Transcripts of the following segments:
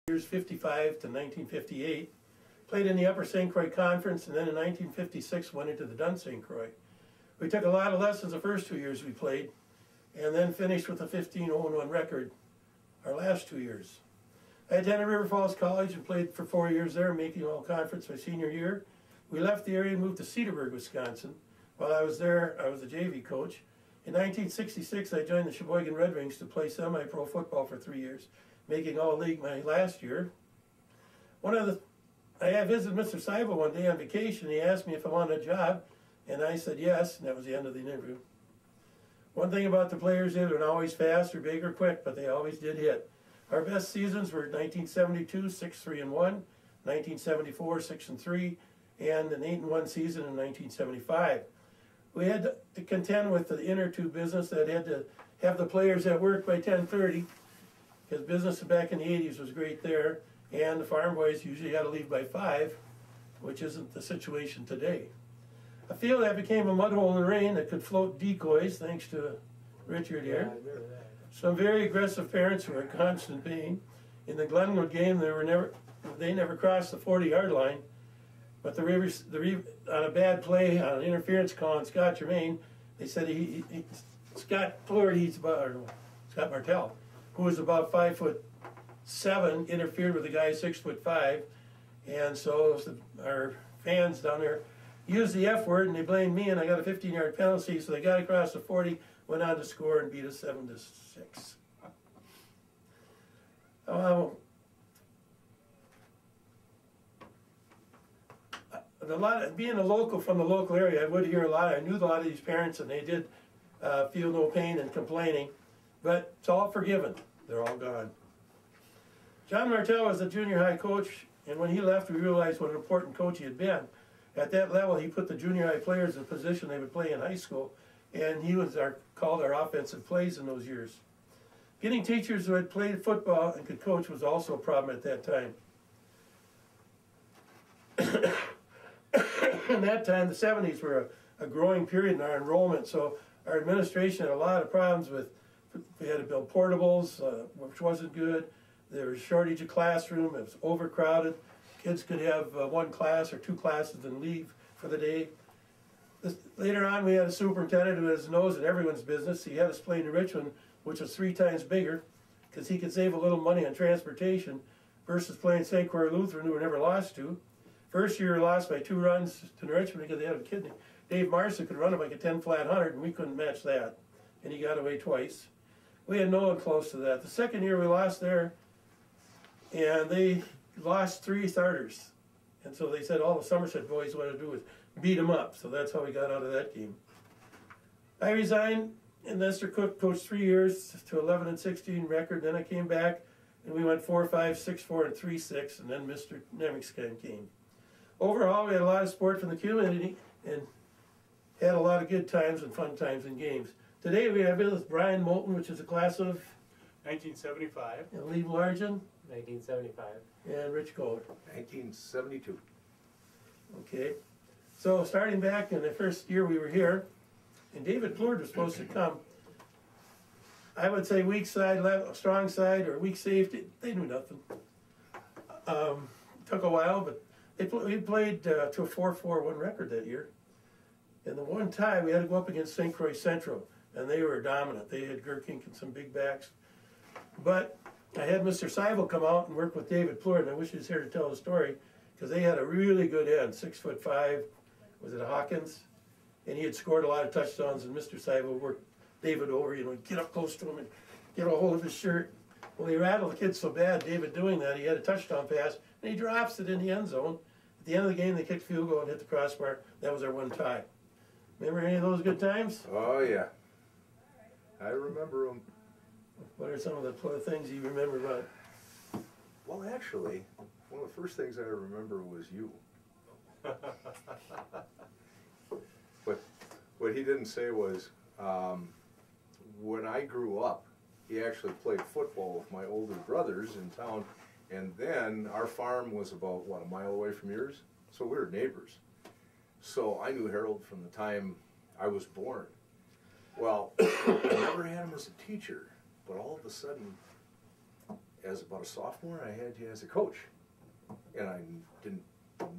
years 55 to 1958. Played in the Upper St. Croix Conference, and then in 1956 went into the Dun St. Croix. We took a lot of lessons the first 2 years we played, and then finished with a 15-0-1 record our last 2 years. I attended River Falls College and played for 4 years there, making all conference my senior year. We left the area and moved to Cedarburg, Wisconsin. While I was there, I was a JV coach. In 1966, I joined the Sheboygan Red Wings to play semi-pro football for 3 years, making all-league my last year. I visited Mr. Seibel one day on vacation. He asked me if I wanted a job, and I said yes, and that was the end of the interview. One thing about the players, they were always fast or big or quick, but they always did hit. Our best seasons were 1972, 6-3-1, 1974, 6-3, and an 8-1 season in 1975. We had to contend with the inner tube business that had to have the players at work by 10:30, because business back in the 80s was great there, and the farm boys usually had to leave by 5, which isn't the situation today. A field that became a mud hole in the rain that could float decoys, thanks to Richard here. Yeah, I remember that. Some very aggressive parents who were in constant pain. In the Glenwood game, they never crossed the 40-yard line, but the Rivers, on a bad play, on an interference call on Scott Germain, they said Scott Martel, who was about 5'7", interfered with a guy 6'5", and so our fans down there used the F word and they blamed me, and I got a 15-yard penalty, so they got across the 40, went on to score and beat us 7-6. Being a local from the local area, I would hear a lot. I knew a lot of these parents, and they did feel no pain and complaining, but it's all forgiven. They're all gone. John Martel was a junior high coach, and when he left, we realized what an important coach he had been. At that level, he put the junior high players in a position they would play in high school, and he was called our offensive plays in those years. Getting teachers who had played football and could coach was also a problem at that time. In that time, the 70s were a growing period in our enrollment, so our administration had a lot of problems with, we had to build portables, which wasn't good. There was a shortage of classroom, it was overcrowded. Kids could have 1 class or 2 classes and leave for the day. Later on, we had a superintendent who had his nose in everyone's business. He had us play in Richmond, which was 3 times bigger, because he could save a little money on transportation, versus playing St. Croix Lutheran, who we never lost to. First year, we lost by 2 runs to Richmond because they had a kid. Dave Marson could run him like a 10-flat 100, and we couldn't match that. And he got away twice. We had no one close to that. The second year, we lost there, and they lost 3 starters. And so they said all the Somerset boys wanted to do was beat them up. So that's how we got out of that game. I resigned, and Mr. Cook coached 3 years to 11-16 record. Then I came back, and we went 4-5, 6-4, and 3-6. And then Mr. Nemexkin came. Overall, we had a lot of support from the community and had a lot of good times and fun times in games. Today we have with Brian Moulton, which is a class of 1975. And Lee Baillargeon. 1975. And Rich Kohler. 1972. Okay. So starting back in the first year we were here, and David Plourde was supposed to come. I would say weak side, strong side, or weak safety. They knew nothing. Took a while, but we played to a 4-4-1 record that year. And the one time we had to go up against St. Croix Central, and they were dominant. They had Gerkink and some big backs. But I had Mr. Seibel come out and work with David Plourde, and I wish he was here to tell the story, because they had a really good end, 6'5", was it Hawkins? And he had scored a lot of touchdowns, and Mr. Seibel worked David over, get up close to him and get a hold of his shirt. Well, he rattled the kid so bad, David doing that, he had a touchdown pass, and he drops it in the end zone. At the end of the game, they kicked field goal and hit the crossbar. That was our one tie. Remember any of those good times? Oh, yeah. I remember them. What are some of the things you remember about? Well, actually, one of the first things I remember was you. What he didn't say was, when I grew up, he actually played football with my older brothers in town, and then our farm was about, what, a mile away from yours? So we were neighbors. So I knew Harold from the time I was born. Well, I never had him as a teacher, but all of a sudden, as about a sophomore, I had you as a coach. And I didn't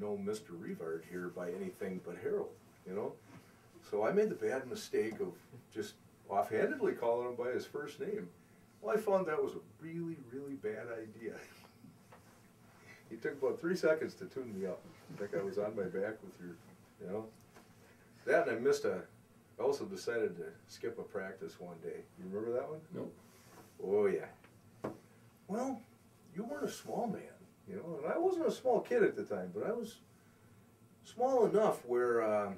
know Mr. Rivard here by anything but Harold, you know? So I made the bad mistake of just offhandedly calling him by his first name. Well, I found that was a really, really bad idea. He took about 3 seconds to tune me up. I think I was on my back with your, you know? That and I also decided to skip a practice one day. You remember that one? Nope. Oh, yeah. Well, you weren't a small man, you know, and I wasn't a small kid at the time, but I was small enough where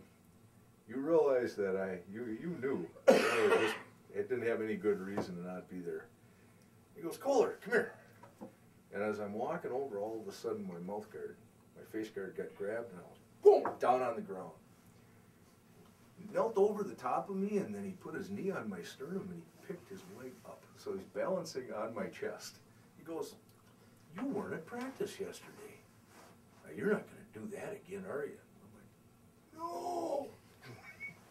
you realized that you knew that it didn't have any good reason to not be there. He goes, Kohler, come here. And as I'm walking over, all of a sudden my mouth guard, my face guard got grabbed, and I was, boom, down on the ground. He knelt over the top of me, and then he put his knee on my sternum, and he picked his leg up. So he's balancing on my chest. He goes, you weren't at practice yesterday. Now, you're not going to do that again, are you? I'm like, no.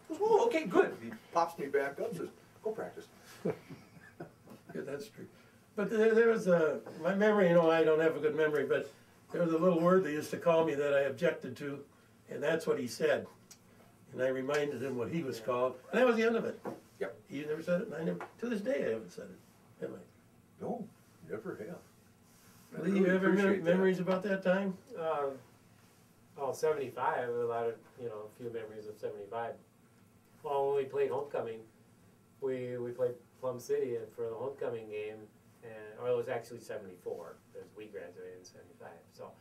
He goes, oh, okay, good. He pops me back up and says, go practice. Yeah, that's true. But there was my memory, you know, I don't have a good memory, but there was a little word they used to call me that I objected to, and that's what he said. And I reminded him what he was called, and that was the end of it. Yep. He never said it, and I never, to this day I haven't said it, have I? No, never have. Lee, you have any memories about that time? Well, 75, a few memories of 75. Well, when we played homecoming, we played Plum City for the homecoming game, or it was actually 74, because we graduated in 75. So,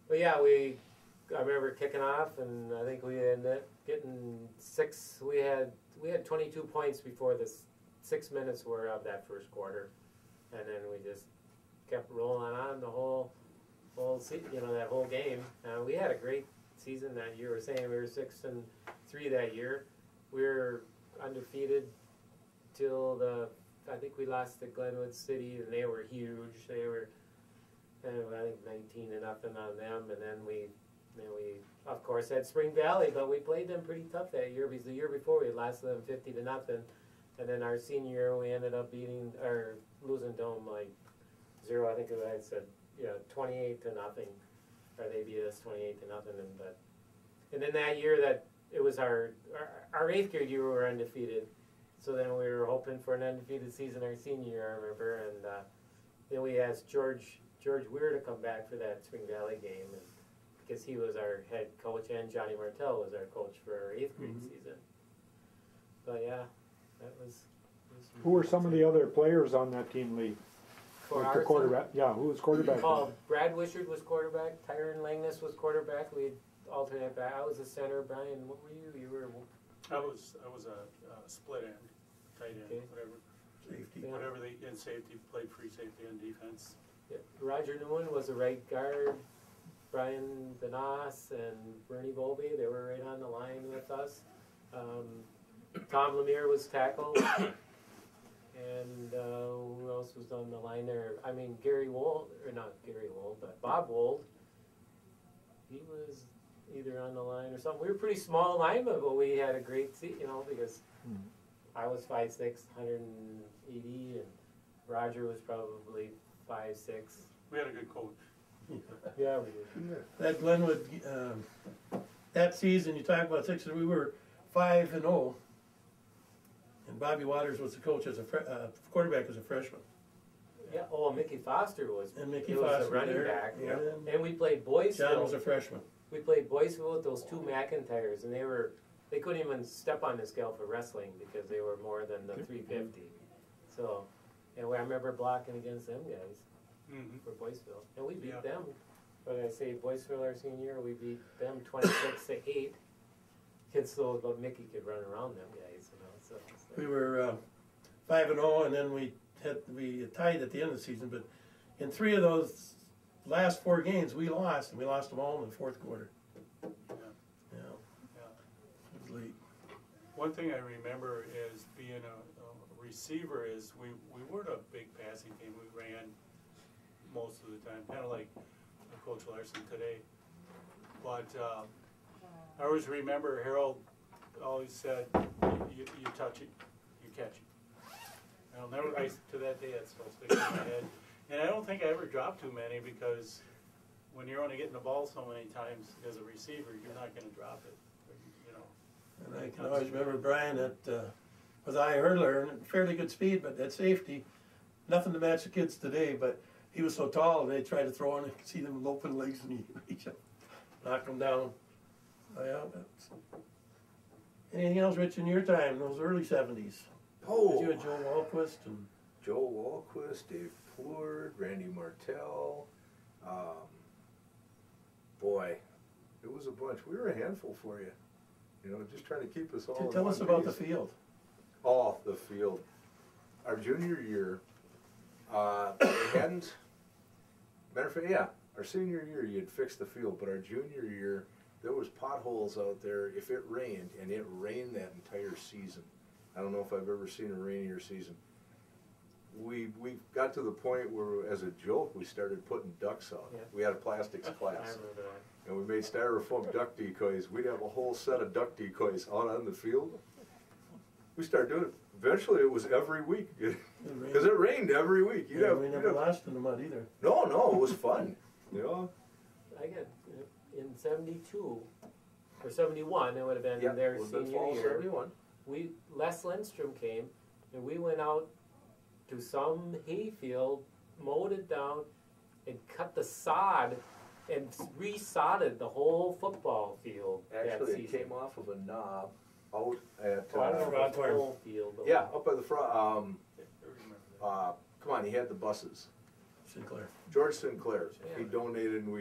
but yeah, I remember kicking off, and I think we ended up getting 6. We had 22 points before the 6 minutes were of that first quarter, and then we just kept rolling on the whole that whole game. We had a great season that year. We're saying we were 6-3 that year. We were undefeated till I think we lost to Glenwood City, and they were huge. They were, I think 19-0 on them, and then we of course had Spring Valley, but we played them pretty tough that year because the year before we lost them 50-0, and then our senior year we ended up losing Dome like 0. I think I said 28-0, or they beat us 28-0, and then that year that it was our 8th grade year we were undefeated. So then we were hoping for an undefeated season our senior year, I remember, and then we asked George Weir to come back for that Spring Valley game, and because he was our head coach, and Johnny Martel was our coach for our 8th grade season. But yeah, that was Who were some of the other players on that team, Lee? for Like our the quarterback? Yeah, who was quarterback? Brad Wishard was quarterback. Tyron Langness was quarterback. We'd alternate back. I was a center. Brian, what were you? You were. I was a split end, tight end, Okay. whatever. Safety. Yeah. Whatever they in safety, played free safety and defense. Yeah. Roger Newman was a right guard. Brian Benas and Bernie Bowlby, they were right on the line with us. Tom Lemire was tackle. And who else was on the line there? I mean, but Bob Wold. He was either on the line or something. We were pretty small linemen, but we had a great seat, because I was 5'6", 180, and Roger was probably 5'6". We had a good coach. Yeah, we did. That Glenwood, that season, you talk about 6, we were 5-0. And Bobby Waters was the coach as a quarterback as a freshman. Yeah. Oh, Mickey Foster was. And Mickey he was Foster the running there. back. Yeah. And we played Boysville. John was a freshman. We played Boysville with those 2 McIntyres, and they couldn't even step on the scale for wrestling because they were more than the 350. So, and I remember blocking against them guys for Boysville, and we beat them. But I say Boysville our senior year, we beat them 26-8. Kids still, but Mickey could run around them guys, So. We were 5-0, and then we tied at the end of the season. But in 3 of those last 4 games, we lost, and we lost them all in the 4th quarter. Yeah. It was late. One thing I remember is being a receiver is we weren't a big passing team. We ran most of the time, kind of like Coach Larson today. But I always remember Harold always said, you touch it, you catch it. To that day, that's still sticking in my head. And I don't think I ever dropped too many because when you're only getting the ball so many times as a receiver, you're not going to drop it. You know. And I can always remember Brian that was a high hurdler and fairly good speed, but at safety, nothing to match the kids today. But he was so tall, and they tried to throw him, and you could see them with open legs, and he reach up, knock them down. Oh, yeah. That's... Anything else, Rich, in your time, those early 70s? Oh, You had Joe Walquist and Joe Walquist, Dave Ford, Randy Martel. Boy, it was a bunch. We were a handful for you. You know, just trying to keep us all. tell us about the field. Oh, the field. Our junior year, they hadn't. Matter of fact, yeah, our senior year you had fixed the field, but our junior year there was potholes out there if it rained, and it rained that entire season. I don't know if I've ever seen a rainier season. We got to the point where, as a joke, we started putting ducks out. Yeah. We had a plastics I class, remember that. and we made styrofoam duck decoys. We'd have a whole set of duck decoys out on the field. We started doing it. Eventually, it was every week because it rained every week. We never lost in the mud either. No, it was fun. You know. I got in '72 or '71. It would have been Yeah, their it would've been senior fall year. '71. Les Lindstrom came, and we went out to some hayfield, mowed it down, and cut the sod and resodded the whole football field. Actually, that it season. came off of a knob out at. Oh, I don't know Rod about the Farm. whole field. But Yeah, up by the front. I remember that. Come on, he had the buses. Sinclair. George Sinclair. Yeah. He donated, and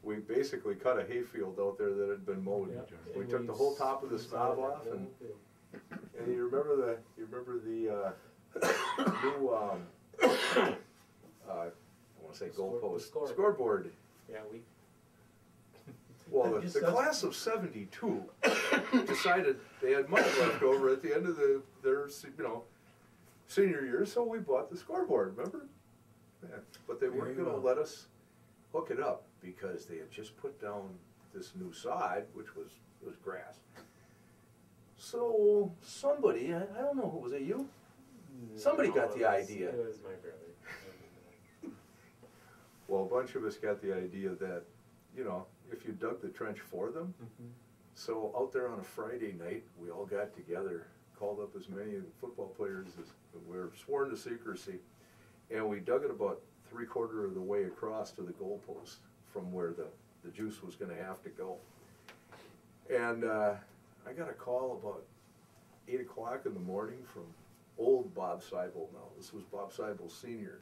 we basically cut a hayfield out there that had been mowed. Yeah. We And took the whole top of the snob resodded off, the and whole field. you remember the new I want to say goalpost scoreboard. Yeah, we. Well, Yes, the that's- class of '72 decided they had money left over at the end of their senior year, so we bought the scoreboard. Remember? Yeah. But they weren't Very going to well. let us hook it up because they had just put down this new sod, which was grass. So somebody, I don't know, was it you? Somebody got the idea. It was my brother. Well, a bunch of us got the idea that, if you dug the trench for them, so out there on a Friday night, we all got together, called up as many football players as we were sworn to secrecy, and we dug it about 3/4 of the way across to the goalpost from where the juice was going to have to go. And I got a call about 8 o'clock in the morning from old Bob Seibel now. This was Bob Seibel Sr.,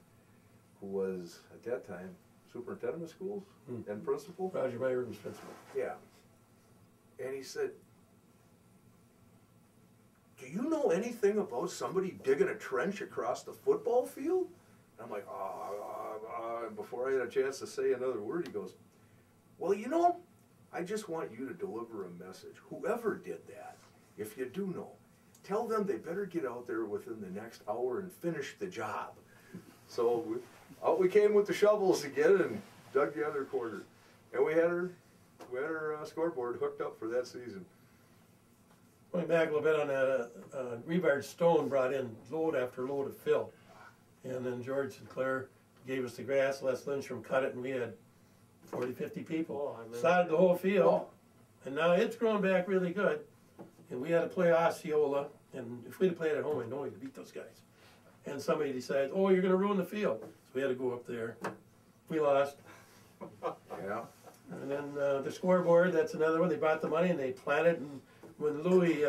who was, at that time, superintendent of schools and principal. Roger Meyer was principal. Yeah. And he said, "Do you know anything about somebody digging a trench across the football field?" And I'm like, and before I had a chance to say another word, he goes, "Well, I just want you to deliver a message. Whoever did that, if you do know, tell them they better get out there within the next hour and finish the job." So out we came with the shovels again and dug the other quarter. And we had our scoreboard hooked up for that season. Going back a little bit on that, Rivard Stone brought in load after load of fill. And then George Sinclair gave us the grass, Les Lindstrom cut it, and we had 40, 50 people. Oh, I remember. Sodded the whole field. Oh. And now it's grown back really good. And we had to play Osceola, and if we'd have played at home, I know we'd beat those guys. And somebody decided, oh, you're going to ruin the field. So we had to go up there. We lost. Yeah. And then the scoreboard, that's another one. They brought the money and they planted. And when Louis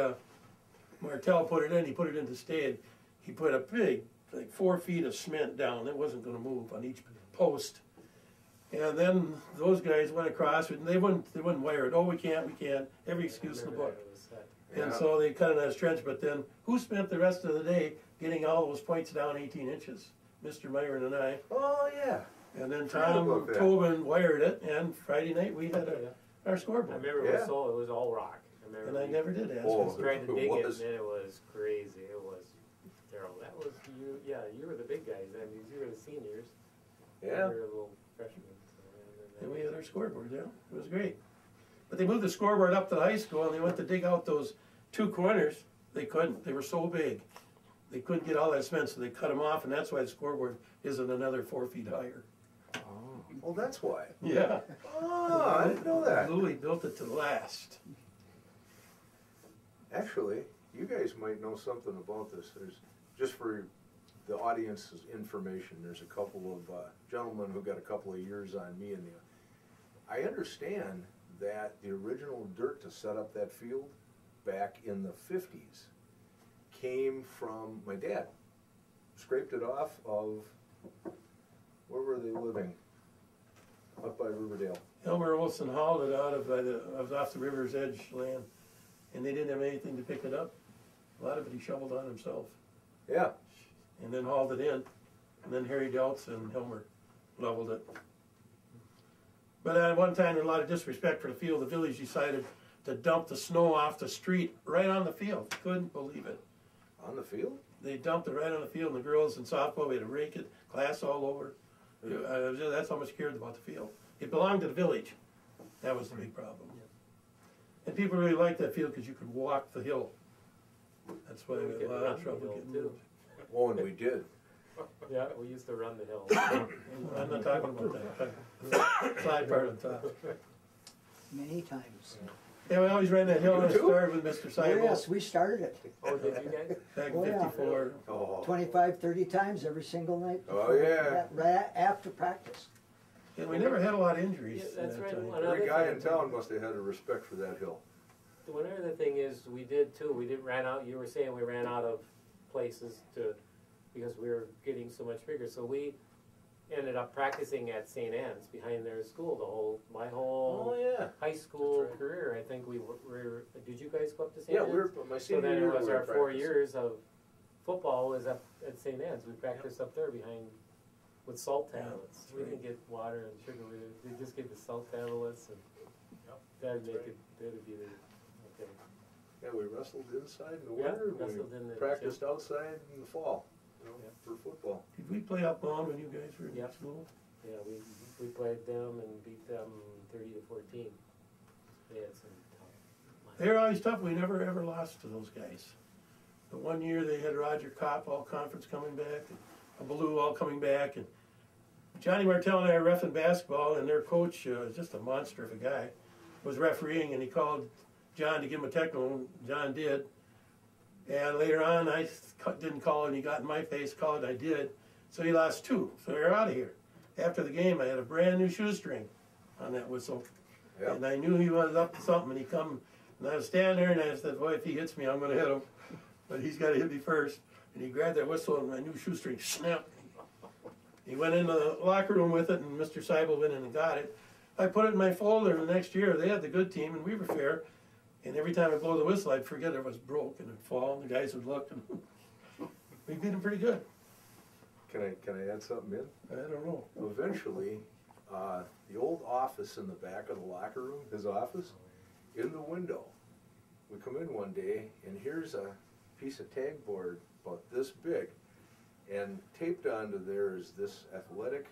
Martel put it in, he put it into stayed. He put a big, 4 feet of cement down. It wasn't going to move on each post. And then those guys went across and they wouldn't wire it. Oh, we can't. Every excuse in the book. And Yeah. so they cut it as trench. But then who spent the rest of the day getting all those points down 18 inches? Mr. Myron and I. Oh, yeah. And then Forgot Tom about that. Tobin wired it, and Friday night we had our I scoreboard. remember Yeah. it was all rock. I remember And I we never did ask. Oh. was trying to It dig it, was. and it was crazy. It was terrible. That was you. Yeah, you were the big guys. I mean, you were the seniors. Yeah. We were little freshmen. So, And we had our scoreboard, yeah. It was great. But they moved the scoreboard up to the high school, and they went to dig out those 2 corners. They couldn't. They were so big. they couldn't get all that cement, so they cut them off, and that's why the scoreboard isn't another 4 feet higher. Oh, that's why. Yeah. Oh, I didn't know that. Louis built it to last. Actually, you guys might know something about this. There's, just for the audience's information, there's a couple of gentlemen who got a couple of years on me and you. I understand that the original dirt to set up that field back in the 50s came from my dad. Scraped it off of, where were they living? Up by Riverdale. Elmer Olson hauled it out of off the river's edge land, and they didn't have anything to pick it up. A lot of it he shoveled on himself, Yeah. and then hauled it in, and then Harry Deltz and Helmer leveled it. But at one time, there was a lot of disrespect for the field. The village decided to dump the snow off the street right on the field. Couldn't believe it. On the field? They dumped it right on the field, and the girls in softball, we had to rake it, glass all over. That's how much cared about the field. It belonged to the village. That was the big problem. And people really liked that field because you could walk the hill. That's why we had a lot of trouble getting moved. Oh, and we did. Yeah, we used to run the hill. I'm not talking about that. Side part on top. Many times. Yeah, we always ran that hill, and I started with Mr. Oh, Seibel yes, we started it. Oh, did you guys? back Oh, in yeah. '54. Oh. 25, 30 times every single night. Oh, yeah. Right after practice. And we never had a lot of injuries. Yeah, that's in that right. time. One Every other guy thing- in town must have had a respect for that hill. One other thing is, we did too, we didn't ran out, you were saying we ran out of places to, because we were getting so much bigger, so we ended up practicing at St. Anne's behind their school, my whole yeah. high school That's right. career. I think we were, did you guys go up to St. Yeah, Anne's? we were, my So senior then year it was we were our 4 practicing. years of football was up at St. Anne's. We practiced up there behind, with salt Yeah, tablets. that's We right. didn't get water and sugar, we just gave the salt tablets and that'd make it, that'd be the, okay. Yeah, we wrestled inside in the Yeah, winter, wrestled in we the practiced outside in the fall, Yeah. for football. Did we play up on when you guys were in Yep. school? Yeah, we played them and beat them 30-14. They had some tough. They were always tough. We never ever lost to those guys. The one year they had Roger Kopp all conference coming back, and Baloo all coming back, and Johnny Martel and I were reffing basketball, and their coach, just a monster of a guy, was refereeing, and he called John to give him a technical, and John did. And later on, I didn't call it, and he got in my face, called it, I did. So he lost 2, so we were out of here. After the game, I had a brand new shoestring on that whistle. Yep. And I knew he was up to something, and he come, and I was standing there, and I said, boy, if he hits me, I'm gonna hit him. But he's gotta hit me first. And he grabbed that whistle, and my new shoestring snapped. He went into the locker room with it, and Mr. Seibel went in and got it. I put it in my folder, and the next year, they had the good team, and we were fair. And every time I blow the whistle, I'd forget it was broke, and it'd fall, and the guys would look, and we beat them pretty good. Can I add something in? I don't know. Eventually, the old office in the back of the locker room, his office, in the window, we come in one day, and here's a piece of tag board about this big, and taped onto there is this athletic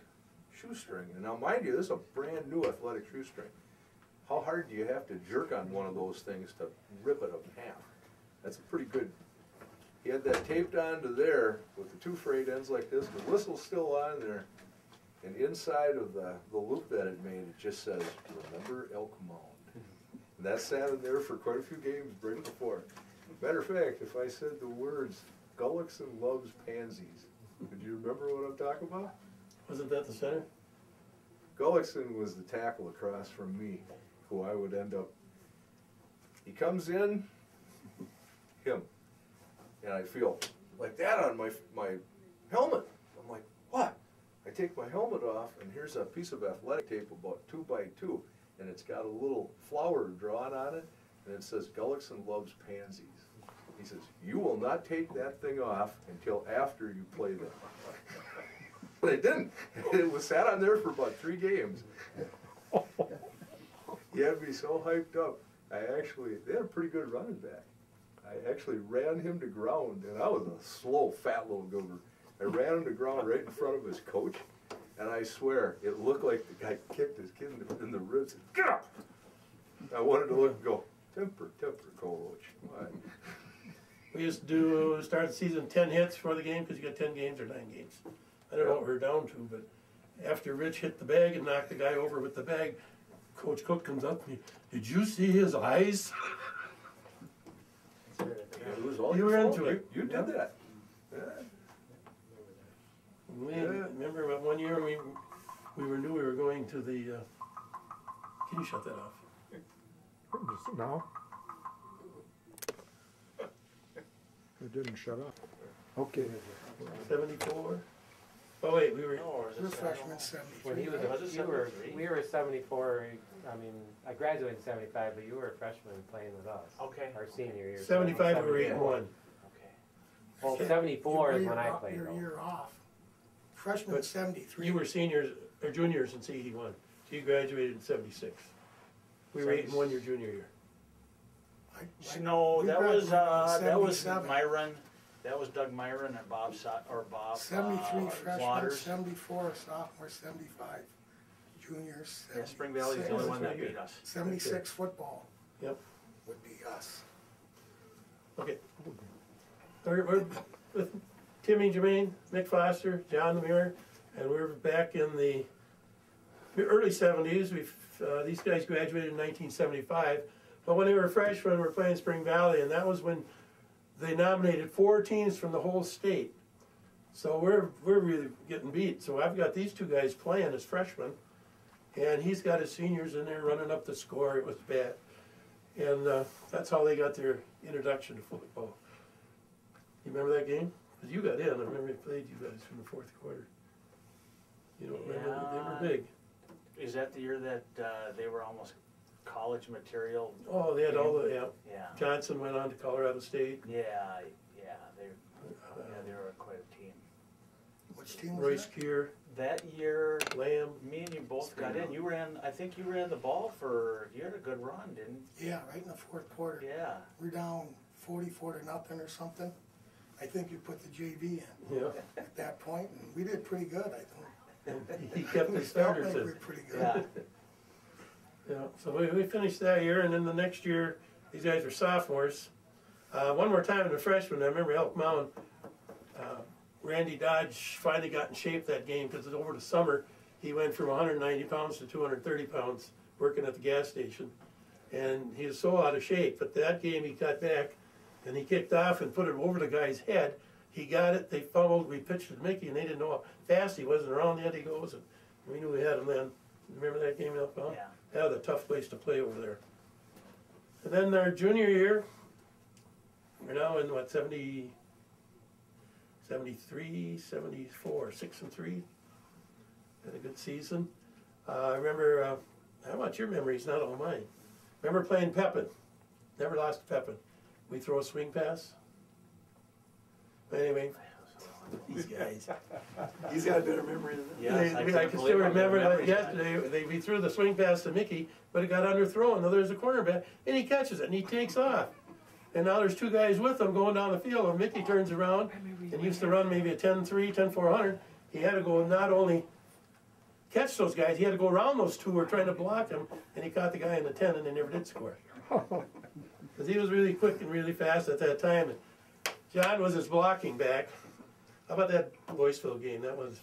shoestring. And now, mind you, this is a brand new athletic shoestring. How hard do you have to jerk on one of those things to rip it in half? That's a pretty good. He had that taped onto there with the 2 frayed ends like this. The whistle's still on there, and inside of the loop that it made, it just says, "Remember Elk Mound." And that sat in there for quite a few games right before. Matter of fact, if I said the words "Gullickson loves pansies," would you remember what I'm talking about? Wasn't that the center? Gullickson was the tackle across from me, who I would end up. He comes in, him, and I feel like that on my helmet. I'm like, what? I take my helmet off, and here's a piece of athletic tape about 2 by 2, and it's got a little flower drawn on it, and it says Gullickson loves pansies. He says, "You will not take that thing off until after you play them." But I didn't. It was sat on there for about 3 games. He had me so hyped up. They had a pretty good running back. I actually ran him to ground, and I was a slow, fat little goober. I ran him to ground right in front of his coach, and I swear, it looked like the guy kicked his kid in the ribs and, "Get up!" I wanted to look and go, temper, coach. Come on. We used to start the season 10 hits for the game, because you got 10 games or 9 games. I don't know what we're down to, but after Rich hit the bag and knocked the guy over with the bag, Coach Cook comes up to me, "Did you see his eyes?" It was all You your were fault. into it. You did that. Yeah. Remember about one year we knew we were going to the, can you shut that off? No? It didn't shut up. Okay. 74? Oh wait, we were, We're freshmen, When he 73. was, we were 74. I mean, I graduated in 75, but you were a freshman playing with us. Okay. Our senior year. 75 we were 8-1. Okay. Well, 74 is You're when I off- played. You're a though. year off. Freshman But 73. You were seniors, or juniors in '81, so you graduated in '76. We were 8-1 your junior year. No, we that was graduated in 77. Myron. That was Doug Myron and Bob 73 freshman, Waters. 74 sophomore, 75 juniors. Yeah, Spring Valley's the only one that beat us. 76 football. Yep. Would be us. Okay. We're with Timmy Germain, Mick Foster, John Lemire, and we're back in the early '70s. These guys graduated in 1975, but when they were freshmen, we were playing Spring Valley, and that was when they nominated 4 teams from the whole state. So we're really getting beat. So I've got these 2 guys playing as freshmen, and he's got his seniors in there running up the score. It was bad, and that's how they got their introduction to football. You remember that game? Because you got in. I remember they played you guys in the 4th quarter. You don't remember? They were big. Is that the year that they were almost college material? Oh, they had all the, yeah. Yeah. Johnson went on to Colorado State. Yeah, they were quite a team. Which team was Royce that? Keir, That year, Lamb. me and you both got in. You ran. I think you ran the ball for. You had a good run, didn't? Yeah, right in the 4th quarter. Yeah. We're down 44-0 or something. I think you put the JV in Yeah. at that point, and we did pretty good, I think. He kept We his felt starters like in. we were pretty good. Yeah. Yeah, so we finished that year, and then the next year, these guys were sophomores. One more time in the freshmen, I remember Elk Mound, Randy Dodge finally got in shape that game, because over the summer, he went from 190 pounds to 230 pounds working at the gas station. And he was so out of shape, but that game he got back, and he kicked off and put it over the guy's head. He got it, they fumbled, we pitched it to Mickey, and they didn't know how fast he was, and around the end he goes, and we knew we had him then. Remember that game in Elk Mound? Yeah. That was a tough place to play over there. And then our junior year, we're now in what, 70, 73, 74, 6-3. Had a good season. I remember, how about your memories, not all mine? Remember playing Pepin. Never lost to Pepin. We throw a swing pass. Anyway, these guys. He's got a better memory than that. Yes, I I can't can believe still how good remember like memories yesterday, we threw the swing pass to Mickey, but it got underthrown. Now there's a cornerback, and he catches it, and he takes off. And now there's 2 guys with him going down the field, and Mickey turns around, and used to run maybe a 10-3, 10-400. He had to go not only catch those guys, he had to go around those 2 who were trying to block him, and he caught the guy in the 10, and they never did score. Because he was really quick and really fast at that time. And John was his blocking back. How about that Boyceville game? That was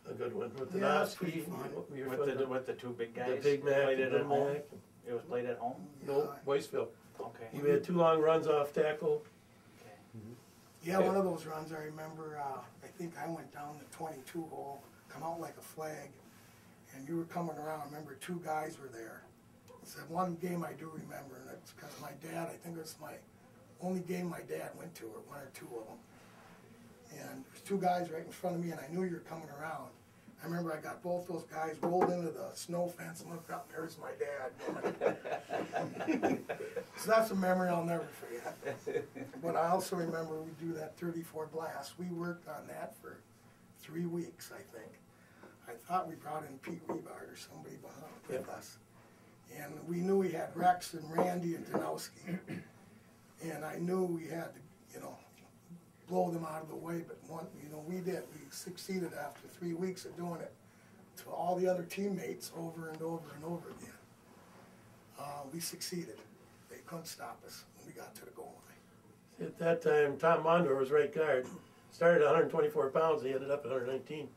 a good one. With the Yeah, that's pretty Noski, fun. With the 2 big guys. the Big Mac, Played the it Big at home. Mac. It was played at home. No, Boyceville. Okay. You had 2 long runs off tackle. Yeah, one of those runs I remember, I think I went down the 22 hole, come out like a flag, and you were coming around. I remember 2 guys were there. It's that one game I do remember, and it's because my dad, I think it was my only game my dad went to, or 1 or 2 of them. And there's 2 guys right in front of me, and I knew you were coming around. I remember I got both those guys rolled into the snow fence and looked up, and there's my dad. So that's a memory I'll never forget. But I also remember we do that 34 blast. We worked on that for 3 weeks, I think. I thought we brought in Pete Rivard or somebody behind with us. And we knew we had Rex and Randy and Danowski. And I knew we had to, blow them out of the way, but we did. We succeeded after 3 weeks of doing it to all the other teammates over and over and over again. We succeeded. They couldn't stop us when we got to the goal line. At that time, Tom Mondor was right guard. Started at 124 pounds, he ended up at 119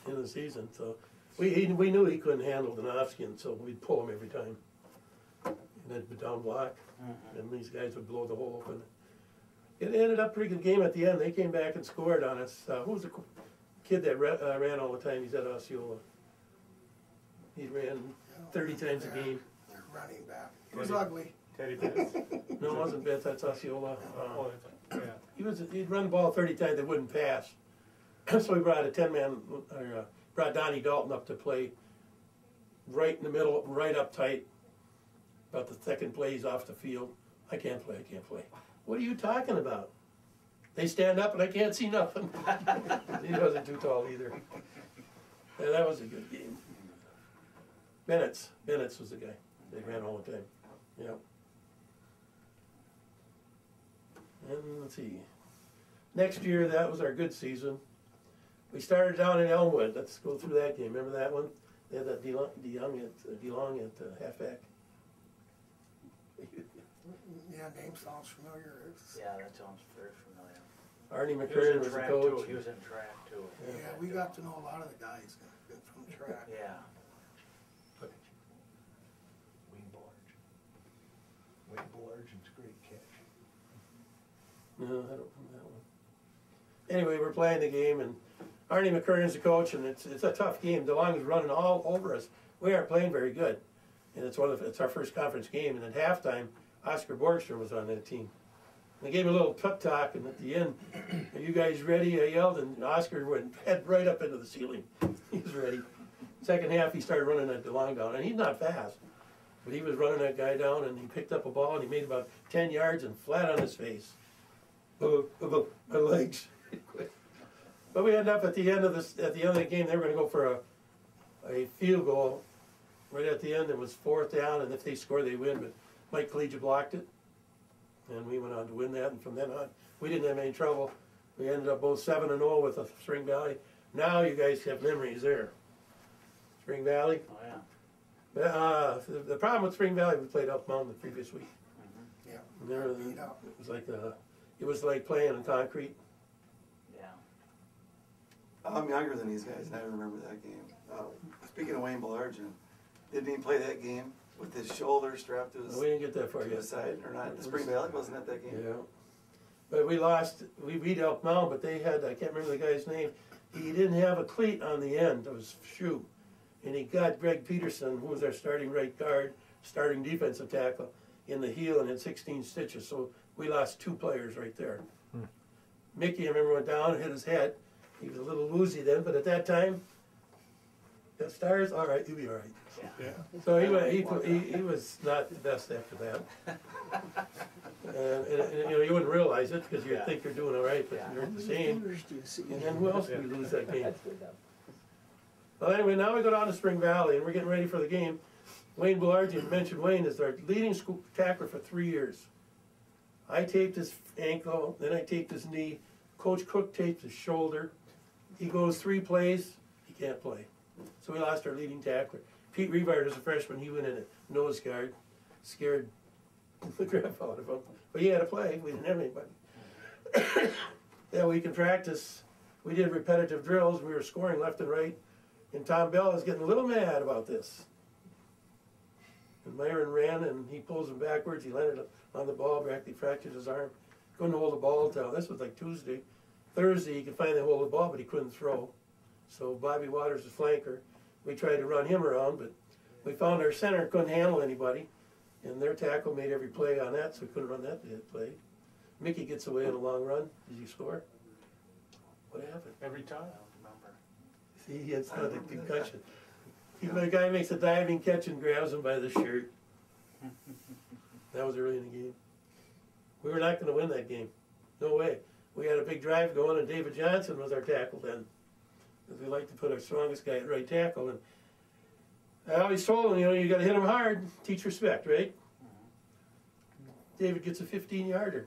in the season. So we knew he couldn't handle Donofsky, and so we'd pull him every time. And then the down block, and these guys would blow the hole open. It ended up a pretty good game at the end. They came back and scored on us. Who was the kid that ran all the time? He's at Osceola. He ran 30 times a game. Their running back. He was ugly. Teddy Betts. No, it wasn't Betts, that's Osceola. Oh, yeah. He'd run the ball 30 times, they wouldn't pass. So we brought a 10-man, brought Donnie Dalton up to play right in the middle, right up tight. About the second play, he's off the field. I can't play. What are you talking about? They stand up and I can't see nothing. He wasn't too tall either. Yeah, that was a good game. Bennett's was the guy. They ran all the time. Yep. And let's see. Next year, that was our good season. We started down in Elmwood. Let's go through that game. Remember that one? They had that DeLong at halfback. Yeah, name sounds familiar. Yeah, that sounds very familiar. Arnie He was McCurran in was the track coach. too. He was in track too. Yeah, we got to know a lot of the guys from track. Yeah. Wayne Baillargeon's great catch. No, I don't know that one. Anyway, we're playing the game, and Arnie McCurran's the coach, and it's a tough game. DeLong is running all over us. We aren't playing very good, and it's our first conference game. And at halftime, Oscar Borgstrom was on that team. And they gave me a little pep talk, and at the end, "Are you guys ready?" I yelled, and Oscar went head right up into the ceiling. He was ready. Second half, he started running that DeLong down, and he's not fast, but he was running that guy down, and he picked up a ball, and he made about 10 yards and flat on his face. My legs. But we ended up at the end of the game. They were going to go for a field goal. Right at the end, it was 4th down, and if they score, they win. But Mike Collegiate blocked it, and we went on to win that. And from then on, we didn't have any trouble. We ended up both 7-0 with Spring Valley. Now you guys have memories there. Spring Valley. Oh yeah. But, the problem with Spring Valley, we played Elk Mountain the previous week. Yeah. And it was like playing on concrete. Yeah. I'm younger than these guys, and I remember that game. Speaking of Wayne Baillargeon, didn't he play that game with his shoulder strapped to his, We didn't get that far to yet. his side, or not? Spring Valley wasn't at that game. Yeah. But we lost. We beat Elk Mountain, but they had, I can't remember the guy's name. He didn't have a cleat on the end of his shoe. And he got Greg Peterson, who was our starting right guard, starting defensive tackle, in the heel and had 16 stitches. So we lost 2 players right there. Mickey, I remember, went down and hit his head. He was a little woozy then, but at that time, got stars, all right, you'll be all right. Yeah. So he was not the best after that. And you wouldn't realize it because you Yeah. think you're doing all right, but you're the same. Fingers do you see? And then who else did we lose that game? Well, anyway, now we go down to Spring Valley, and we're getting ready for the game. Wayne Baillargeon, mentioned Wayne, is our leading school tackler for 3 years. I taped his ankle, then I taped his knee. Coach Cook taped his shoulder. He goes 3 plays, he can't play. So we lost our leading tackler. Pete Rivard is a freshman, he went in at nose guard, scared the crap out of him. But he had to play, we didn't have anybody. That week in practice, we did repetitive drills, we were scoring left and right. And Tom Bell is getting a little mad about this. And Myron ran and he pulls him backwards. He landed on the ball, practically fractured his arm. Couldn't hold the ball until, this was like Tuesday. Thursday he could finally hold the ball, but he couldn't throw. So Bobby Waters, the flanker, we tried to run him around, but we found our center couldn't handle anybody. And their tackle made every play on that, so we couldn't run that play. Mickey gets away in a long run. Did he score? What happened? Every time. See, he had a concussion. The guy makes a diving catch and grabs him by the shirt. That was early in the game. We were not going to win that game. No way. We had a big drive going, and David Johnson was our tackle then. Because we like to put our strongest guy at right tackle. And I always told him, you got to hit him hard, teach respect, right? David gets a 15-yarder.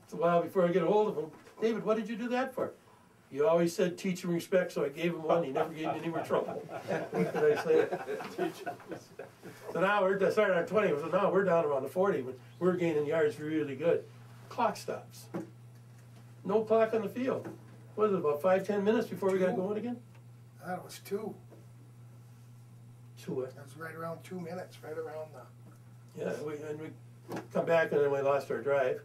It's a while before I get a hold of him. David, what did you do that for? You always said teach him respect, so I gave him one. He never gave me any more trouble. What did I say? So now we're starting on 20. So now we're down around the 40. But we're gaining yards really good. clock stops. No clock on the field. What is it, about 5-10 minutes before we got going again? That was 2. Sure. That was right around 2 minutes, right around the. Yeah, we come back and then we lost our drive.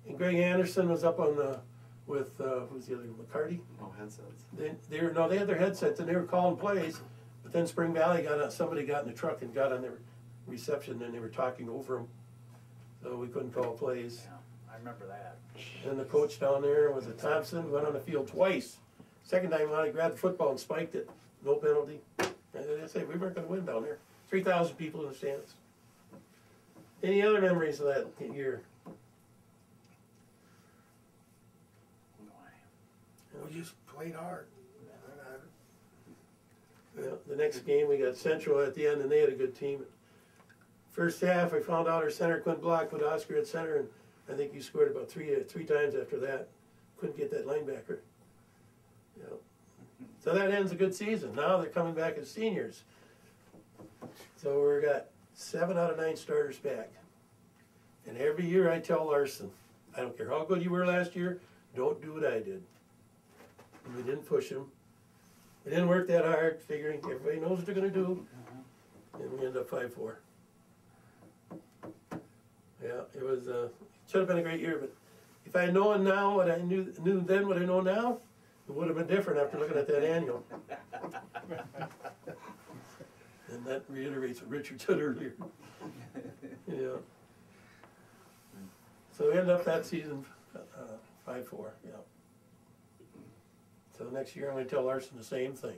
And Greg Anderson was up on the, with, who's the other, McCarty? No headsets. They had their headsets and they were calling plays, but then Spring Valley somebody got in the truck and got on their reception and they were talking over them. So we couldn't call plays. Yeah, I remember that. And the coach down there was a Thompson, went on the field twice. Second time out, he grabbed the football and spiked it. No penalty. And they say we weren't going to win down there. 3,000 people in the stands. Any other memories of that year? We just played hard. Well, the next game we got Central at the end, and they had a good team. First half, I found out our center couldn't block with Oscar at center, and I think you scored about three times after that. Couldn't get that linebacker. Yeah. So that ends a good season. Now they're coming back as seniors. So we got 7 out of 9 starters back. And every year I tell Larson, I don't care how good you were last year, don't do what I did. And we didn't push him. We didn't work that hard, figuring everybody knows what they're going to do. And we ended up 5-4. Yeah, it was, should have been a great year, but if I had known now what I knew then what I know now, it would have been different after looking at that annual. And that reiterates what Richard said earlier. Yeah. So we ended up that season 5-4, yeah. So next year I'm going to tell Larson the same thing.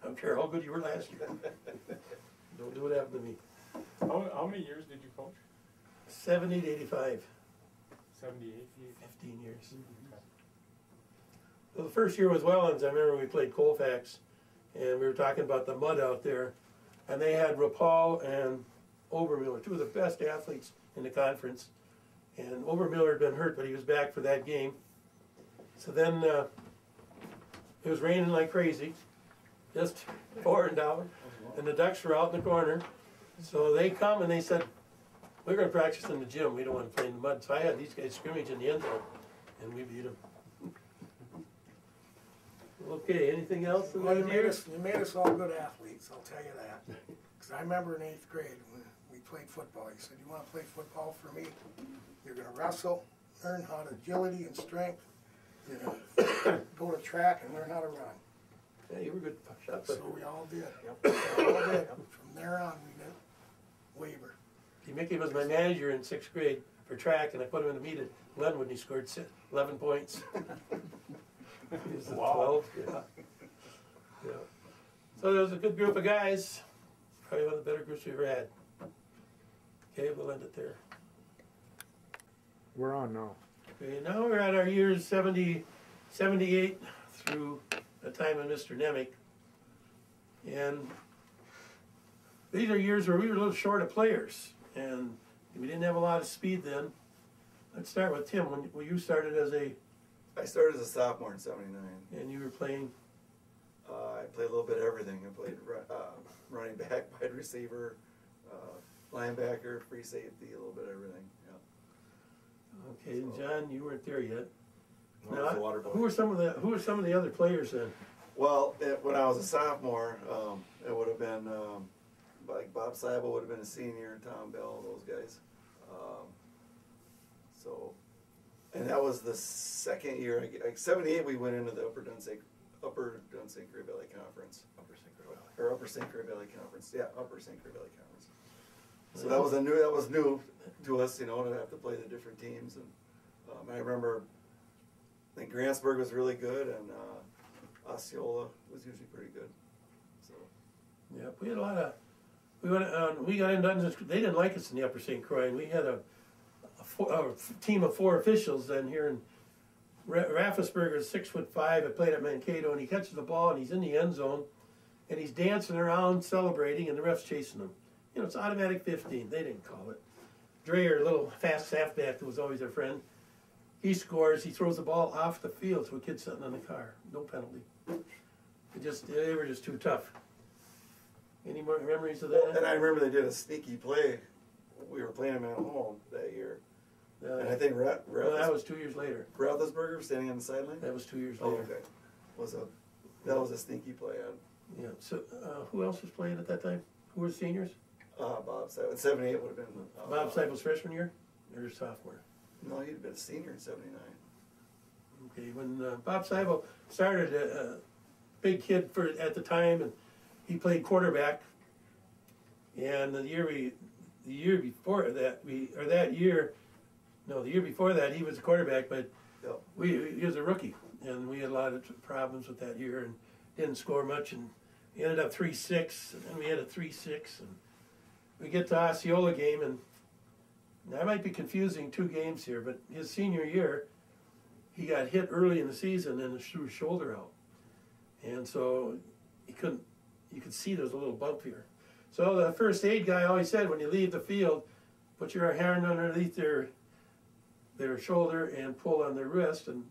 I don't care how good you were last year. Don't do what happened to me. How many years did you coach? 70 to 85. 78. 15 years. Well, the first year was Wellens. I remember we played Colfax, and we were talking about the mud out there, and they had Rapal and Obermiller, 2 of the best athletes in the conference. And Obermiller had been hurt, but he was back for that game. So then it was raining like crazy, just pouring down, and the Ducks were out in the corner. So they come and they said, we're going to practice in the gym. We don't want to play in the mud. So I had these guys scrimmage in the end zone, and we beat them. Okay, anything else in Well, those years? you made us all good athletes, I'll tell you that. Because I remember in 8th grade when we played football, he said, you want to play football for me? You're going to wrestle, learn how to agility and strength. You're going to go to track and learn how to run. Yeah, you were good shot So putter. we all did. We all did. From there on, we did. Waiver. Mickey was my manager in 6th grade for track, and I put him in a meet at Glenwood, and he scored 11 points. He was 12. Yeah. Yeah. So there was a good group of guys. Probably one of the better groups we ever had. Okay, we'll end it there. We're on now. Okay, now we're at our years 70, 78 through the time of Mr. Nemec. And these are years where we were a little short of players, and we didn't have a lot of speed then. Let's start with Tim. When you started as I started as a sophomore in '79. and you were playing, I played a little bit of everything. I played running back, wide receiver, linebacker, free safety, a little bit of everything. Yeah. okay, and John, you weren't there yet. I was a water boy. Who were some of the other players then? Well, when I was a sophomore, it would have been like Bob Seibel would have been a senior, Tom Bell, those guys. And that was the second year. Like '78, we went into the Upper Dunsink Creek Valley Conference. Upper St. Croix Valley Conference. Yeah, Upper St. Croix Valley Conference. So that was new to us, you know, to have to play the different teams. And I remember, I think Grantsburg was really good, and Osceola was usually pretty good. So. Yeah, we had a lot of. We got in Dungeons. They didn't like us in the Upper St. Croix, and we had a team of 4 officials then here in Raffensperger is 6'5". I played at Mankato, and he catches the ball and he's in the end zone, and he's dancing around celebrating, and the ref's chasing him. You know, it's automatic 15. They didn't call it. Dreyer, a little fast halfback who was always our friend, he scores. He throws the ball off the field to a kid sitting in the car. No penalty. They were just too tough. Any more memories of that? And I remember they did a sneaky play. We were playing them at home that year. And I think Well, that was 2 years later. Roethlisberger was standing on the sideline. That was 2 years Oh, later. okay. That was a sneaky play on Yeah, so, who else was playing at that time? Who were seniors? Bob Seibel. 78 would have been. Bob Seibel's freshman year, or sophomore? No, he'd have been a senior in 79. Okay, when Bob Seibel started, a big kid at the time, and he played quarterback. And the year before that, the year before that, he was a quarterback, but Yep. he was a rookie, and we had a lot of problems with that year, and didn't score much, and he ended up 3-6, and then we had a 3-6, and we get to Osceola game, and I might be confusing two games here, but his senior year, he got hit early in the season and threw his shoulder out, and so you could see there was a little bump here. So the first aid guy always said, when you leave the field, put your hand underneath their shoulder and pull on their wrist, and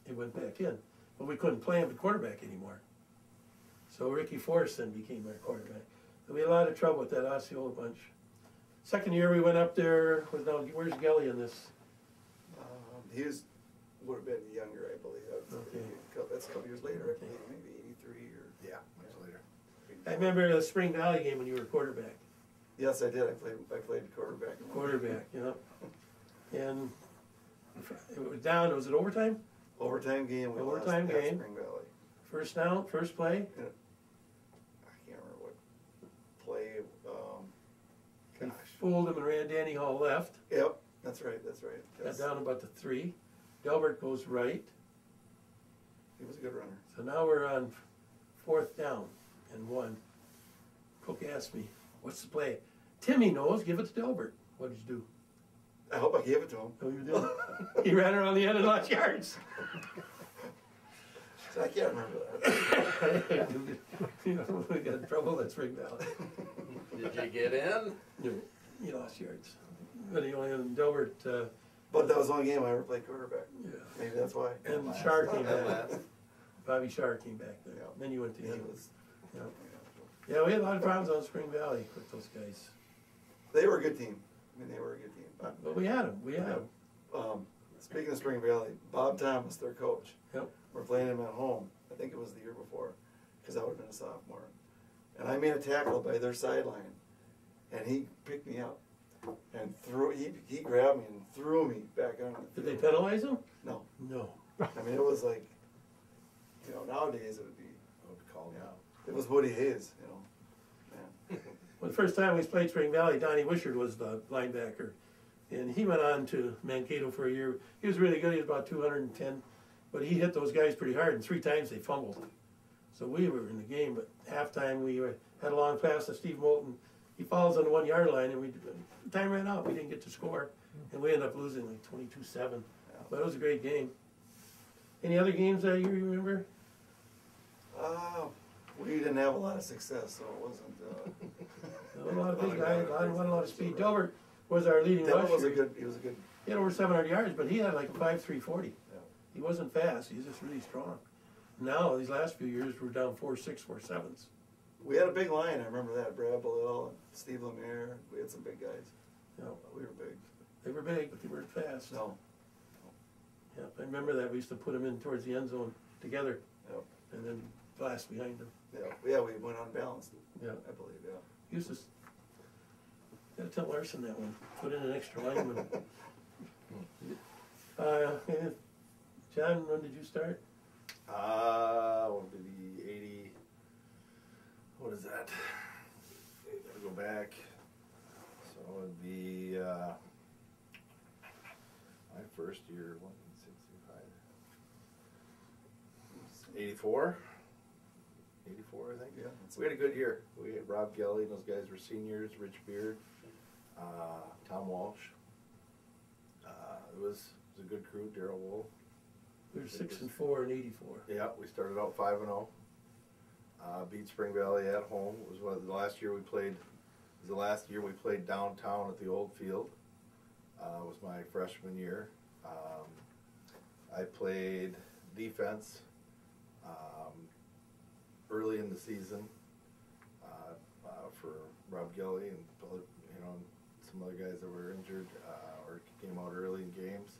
it went back in. But we couldn't play him at quarterback anymore. So Ricky Forrest then became our quarterback. And we had a lot of trouble with that Osceola bunch. Second year we went up there, where's Gelly in this? He would have been younger, I believe. That's a couple years later, I believe, maybe 83 or. Yeah, much later. I remember the Spring Valley game when you were quarterback. Yes, I did. I played quarterback. Quarterback, you know. And it was down, was it overtime? Overtime game. Overtime at game. Spring Valley. First down, first play. I can't remember what play. He fooled him and ran Danny Hall left. Yep, that's right. Got down about the 3. Delbert goes right. He was a good runner. So now we're on 4th down and 1. Cook asked me, what's the play? Timmy knows, give it to Delbert. What did you do? I hope I gave it to him. No, you didn't. He ran around the end and lost yards. So I can't remember that. You know, we got in trouble at Spring Valley. Did you get in? He lost yards. But he only had Delbert. But that was the only game I ever played quarterback. Yeah. Maybe that's why. And Shar came back. Bobby Shar came back there. Yeah. Then you went to him. Yeah. Yeah, we had a lot of problems on Spring Valley with those guys. They were a good team. I mean, they were a good team. But we had them. Speaking of Spring Valley, Bob Thomas, their coach. Yep. We're playing him at home. I think it was the year before, because I would have been a sophomore. And I made a tackle by their sideline, and he picked me up and he grabbed me and threw me back on the Did field. they penalize him? No. No. I mean, it was like, nowadays it would be called out. It was Woody Hayes, man. Well, the first time we played Spring Valley, Donnie Wishard was the linebacker. And he went on to Mankato for a year. He was really good. He was about 210. But he hit those guys pretty hard, and 3 times they fumbled. So we were in the game, but halftime we had a long pass to Steve Moulton. He falls on the 1 yard line, and time ran out. We didn't get to score, and we ended up losing like 22-7. But it was a great game. Any other games that you remember? We didn't have a lot of success, so it wasn't. A lot of big guys, a lot of speed. Delbert was our leading rusher. He was a good. He had over 700 yards, but he had like a 5.3 40. Yeah. He wasn't fast. He was just really strong. Now, these last few years, we're down 4.6, 4.7s. We had a big line. I remember that. Brad Bellil, Steve Lemire. We had some big guys. Yeah. We were big. They were big, but they weren't fast. No. Yeah, I remember that. We used to put them in towards the end zone together, Yep. and then blast behind them. Yeah, we went unbalanced. Yeah. I believe, yeah. Used to. Gotta tell Larson that one. Put in an extra lineman. John, when did you start? What would be 80? What is that? Gotta go back. So it would be my first year, 165. 84. 84, I think. Yeah. We had a good year. We had Rob Gelly and those guys were seniors. Rich Beard, Tom Walsh. It was a good crew. Darrell Wool. We were 6-4 in '84. Yeah, we started out 5-0. Beat Spring Valley at home. It was one of the last year we played. It was the last year we played downtown at the old field. It was my freshman year. I played defense early in the season for Rob Gelly and some some other guys that were injured or came out early in games.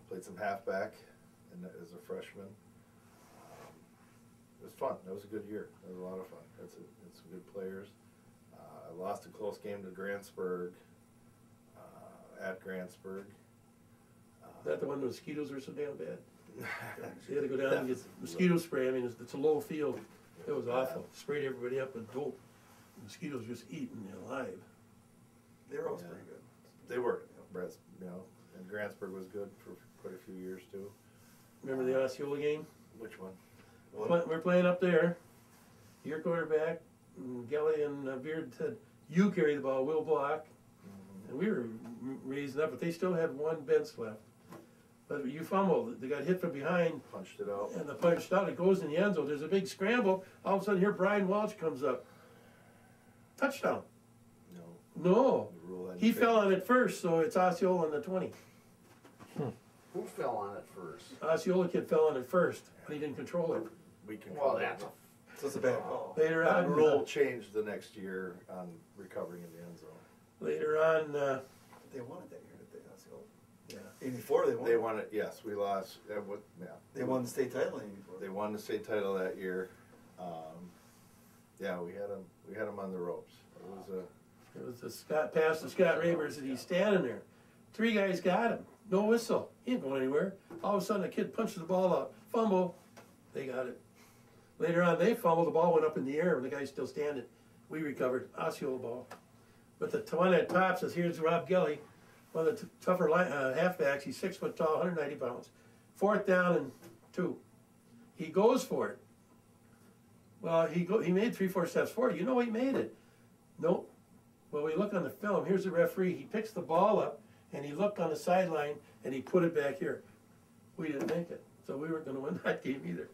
Played some halfback and as a freshman. It was fun. That was a good year. That was a lot of fun. It's some good players. I lost a close game to Grantsburg at Grantsburg. Is that the one the mosquitoes were so damn bad? So you had to go down and get mosquito spray. I mean, it's a low field. It was awful. Sprayed everybody up with dope. Mosquitoes just eating you alive. They were always pretty good. They were. You know, and Grantsburg was good for quite a few years too. Remember the Osceola game? Which one? We're playing up there. Your quarterback, and Gelly and Beard said, you carry the ball, we'll block. And we were raising up, but they still had one bench left. But you fumbled. They got hit from behind. Punched it out. And the punched out. It goes in the end zone. There's a big scramble. All of a sudden, here Brian Welch comes up. Touchdown. No. He fell on it first, so it's Osceola on the 20. Who fell on it first? Osceola kid fell on it first, but he didn't control it. We controlled it. So it's a bad call. Later That on, rule changed the next year on recovering in the end zone. later on, They won it that year, didn't they, Osceola? yeah. 84 they won. They won it. Yes, we lost. They won the state title in 84. They won the state title that year. Yeah, we had them on the ropes. It was a Scott pass to Scott Rebers, and he's standing there. Three guys got him. No whistle. He ain't going anywhere. All of a sudden, a kid punches the ball out. Fumble. They got it. Later on, they fumbled. The ball went up in the air, and the guy's still standing. We recovered. Osceola ball. But the one that tops us, here's Rob Gelly, one of the tougher halfbacks. He's 6 foot tall, 190 pounds. 4th down and 2. He goes for it. Well, he made 3-4 steps forward. You know he made it. Nope. Well, we look on the film. Here's the referee. He picks the ball up, and he looked on the sideline, and he put it back here. We didn't make it, so we weren't going to win that game either.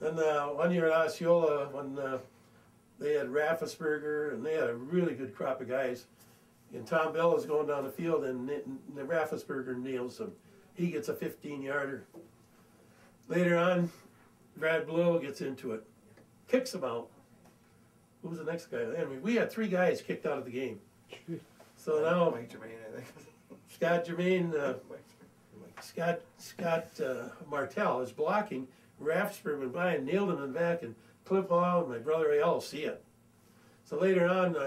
Then 1 year at Osceola, when they had Raffensperger, and they had a really good crop of guys. And Tom Bell is going down the field, and Raffensperger nails him. He gets a 15-yarder. Later on, Brad Blow gets into it, kicks him out. Who was the next guy? Anyway, we had 3 guys kicked out of the game. So now Mike Germain, I think. Scott Germain, Scott Martel is blocking. Raffensperger went by and nailed him in the back, and Cliff Hall and my brother all see it. So later on,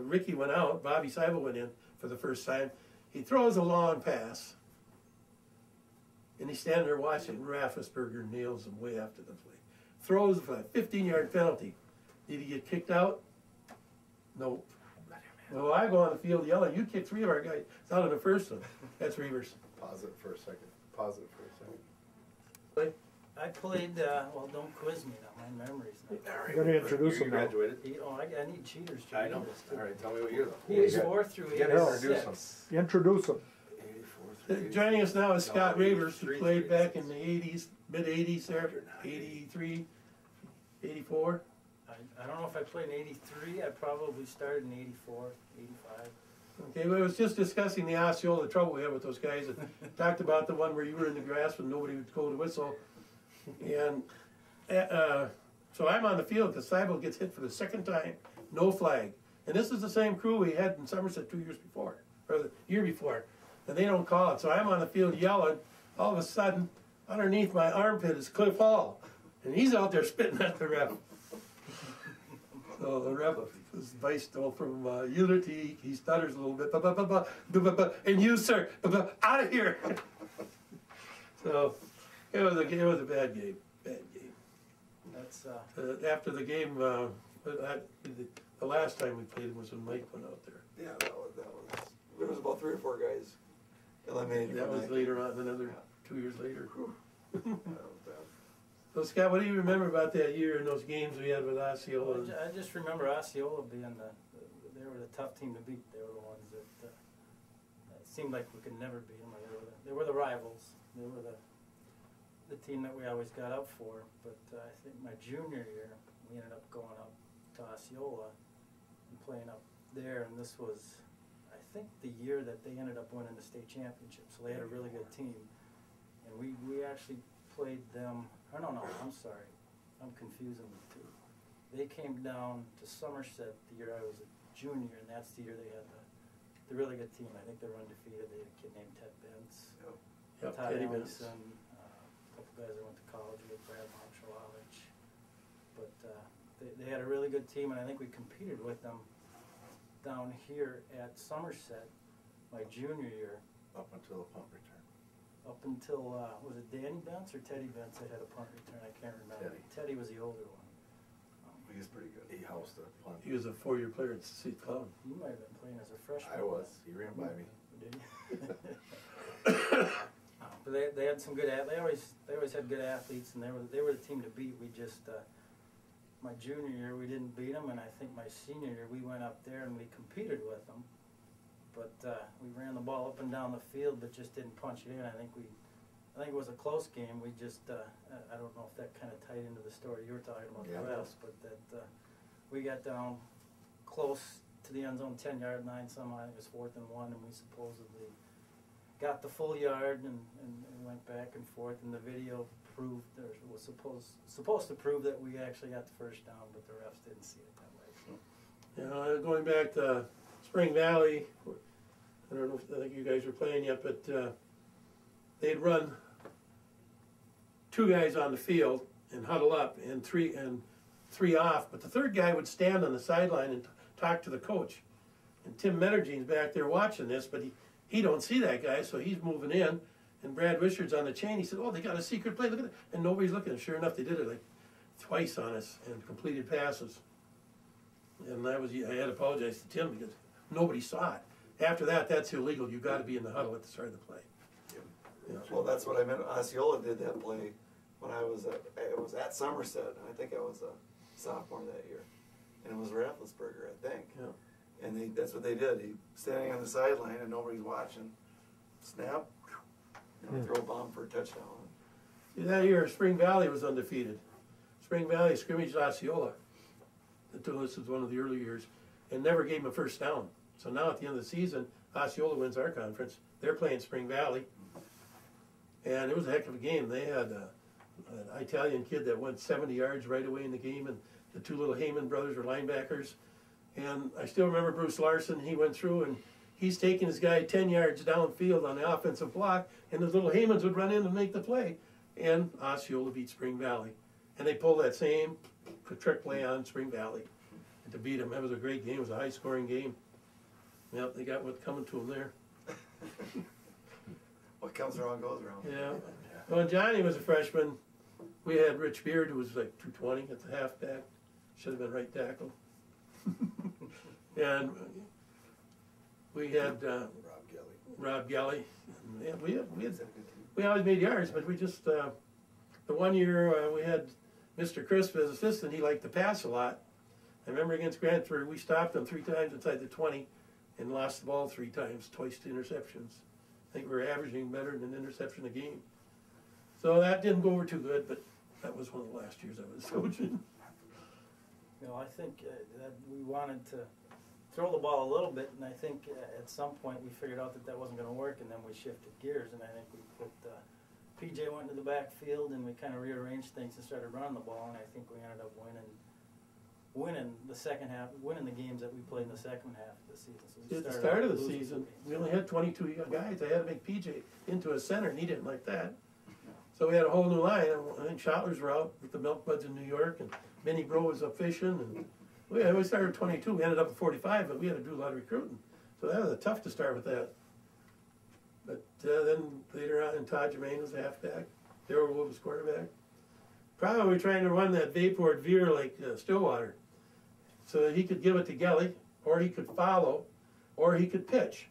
Ricky went out. Bobby Seibel went in for the first time. He throws a long pass, and he's standing there watching. Raffensperger nails him way after the play. Throws a 15-yard penalty. Did he get kicked out? Nope. Well, I go on the field yelling, you kicked 3 of our guys out of the first one. That's Rivers. Pause it for a second. I played, well, don't quiz me now, my memory's not. You gotta introduce You him now. graduated? I need cheaters to I read know. this. All right, tell me what year though. He was 4 through You gotta 86. Introduce him. 84. Joining us now is Scott No, Ravers, who 83, played back in the 80s, mid-80s there, 83, 84. I don't know if I played in 83, I probably started in 84, 85. Okay, well, I was just discussing the Osceola, the trouble we had with those guys, and talked about the one where you were in the grass when nobody would go to whistle. And so I'm on the field because Seibel gets hit for the 2nd time, no flag. And this is the same crew we had in Somerset 2 years before, or the year before. And they don't call it. So I'm on the field yelling. All of a sudden, underneath my armpit is Cliff Hall. And he's out there spitting at the ref. So the ref is Vice from Unity. He stutters a little bit. And you, sir, out of here. So it was a bad game. Bad game. That's, After the game, the last time we played was when Mike went out there. Yeah, that was. There was about 3 or 4 guys eliminated. That was later on, another 2 years later. That was bad. So Scott, what do you remember about that year and those games we had with Osceola? I just remember Osceola being they were the tough team to beat. They were the ones that it seemed like we could never beat them. They were the rivals. They were the team that we always got up for. But I think my junior year, we ended up going up to Osceola and playing up there. And this was, I think, the year that they ended up winning the state championship. So they had a really good team. And we actually played them. Oh, no, I'm sorry. I'm confusing the two. They came down to Somerset the year I was a junior, and that's the year they had the really good team. I think they were undefeated. They had a kid named Ted Bentz, Yep, Todd Teddy Bentz. Ellison, a couple guys that went to college with Brad Marshallowicz. But they had a really good team, and I think we competed with them down here at Somerset my junior year. Up until the punt return. Up until, was it Danny Bentz or Teddy Bentz that had a punt return? I can't remember. Teddy was the older one. He's pretty good. He housed the punt. He was a 4-year player at St. Cloud. You might have been playing as a freshman. I was. He ran by me. Did you? But they had some good. They always had good athletes, and they were the team to beat. We just my junior year we didn't beat them, and I think my senior year we went up there and we competed with them. But we ran the ball up and down the field, but just didn't punch it in. I think it was a close game. We just I don't know if that kind of tied into the story you were talking about, the refs, but that we got down close to the end zone, 10-yard line. Somehow it was 4th and 1, and we supposedly got the full yard and went back and forth. And the video proved, or was supposed to prove that we actually got the first down, but the refs didn't see it that way. So. You know, going back to Spring Valley, I don't know if I think you guys were playing yet, but they'd run 2 guys on the field and huddle up, and three off. But the third guy would stand on the sideline and talk to the coach. And Tim Metterjean's back there watching this, but he don't see that guy, so he's moving in. And Brad Wishard's on the chain. He said, "Oh, they got a secret play. Look at it!" And nobody's looking. And sure enough, they did it like twice on us and completed passes. And I had to apologize to Tim because nobody saw it. After that, that's illegal. You got to be in the huddle at the start of the play. Yeah. Well, that's what I meant. Osceola did that play when I was at Somerset, and I think I was a sophomore that year, and it was Rafflesberger, I think. Yeah. And that's what they did. He standing on the sideline and nobody's watching. Snap, throw a bomb for a touchdown. See, that year, Spring Valley was undefeated. Spring Valley scrimmaged Osceola until this was one of the early years, and never gave him a first down. So now at the end of the season, Osceola wins our conference. They're playing Spring Valley, and it was a heck of a game. They had an Italian kid that went 70 yards right away in the game, and the 2 little Heyman brothers were linebackers. And I still remember Bruce Larson. He went through, and he's taking his guy 10 yards downfield on the offensive block, and the little Heymans would run in and make the play. And Osceola beat Spring Valley. And they pulled that same trick play on Spring Valley to beat them. That was a great game. It was a high-scoring game. Yep, they got what's coming to them there. What comes around goes around. Yeah. When Johnny was a freshman, we had Rich Beard, who was like 220 at the halfback. Should have been right tackle. And we had Rob Gelly. Yeah, we always made yards, but we just the one year we had Mr. Crisp as assistant. He liked to pass a lot. I remember against Grantford, we stopped him 3 times inside the 20 and lost the ball 3 times, twice to interceptions. I think we were averaging better than an interception a game. So that didn't go over too good, but that was one of the last years I was coaching. You know, I think that we wanted to throw the ball a little bit, and I think at some point we figured out that wasn't going to work, and then we shifted gears, and I think we put PJ went into the backfield, and we kind of rearranged things and started running the ball, and I think we ended up winning the second half, winning the games that we played in the second half of the season. So at the start of the season, we only had 22 guys. I had to make PJ into a center, and he didn't like that. So we had a whole new line. I think Schottler's were out with the Milk Buds in New York, and Benny Bro was up fishing, and we started with 22. We ended up at 45, but we had to do a lot of recruiting. So that was tough to start with that. But then later on, Todd Germain was the halfback. Darryl Wood was quarterback. Probably trying to run that Bayport veer like Stillwater, so that he could give it to Gelly, or he could follow, or he could pitch.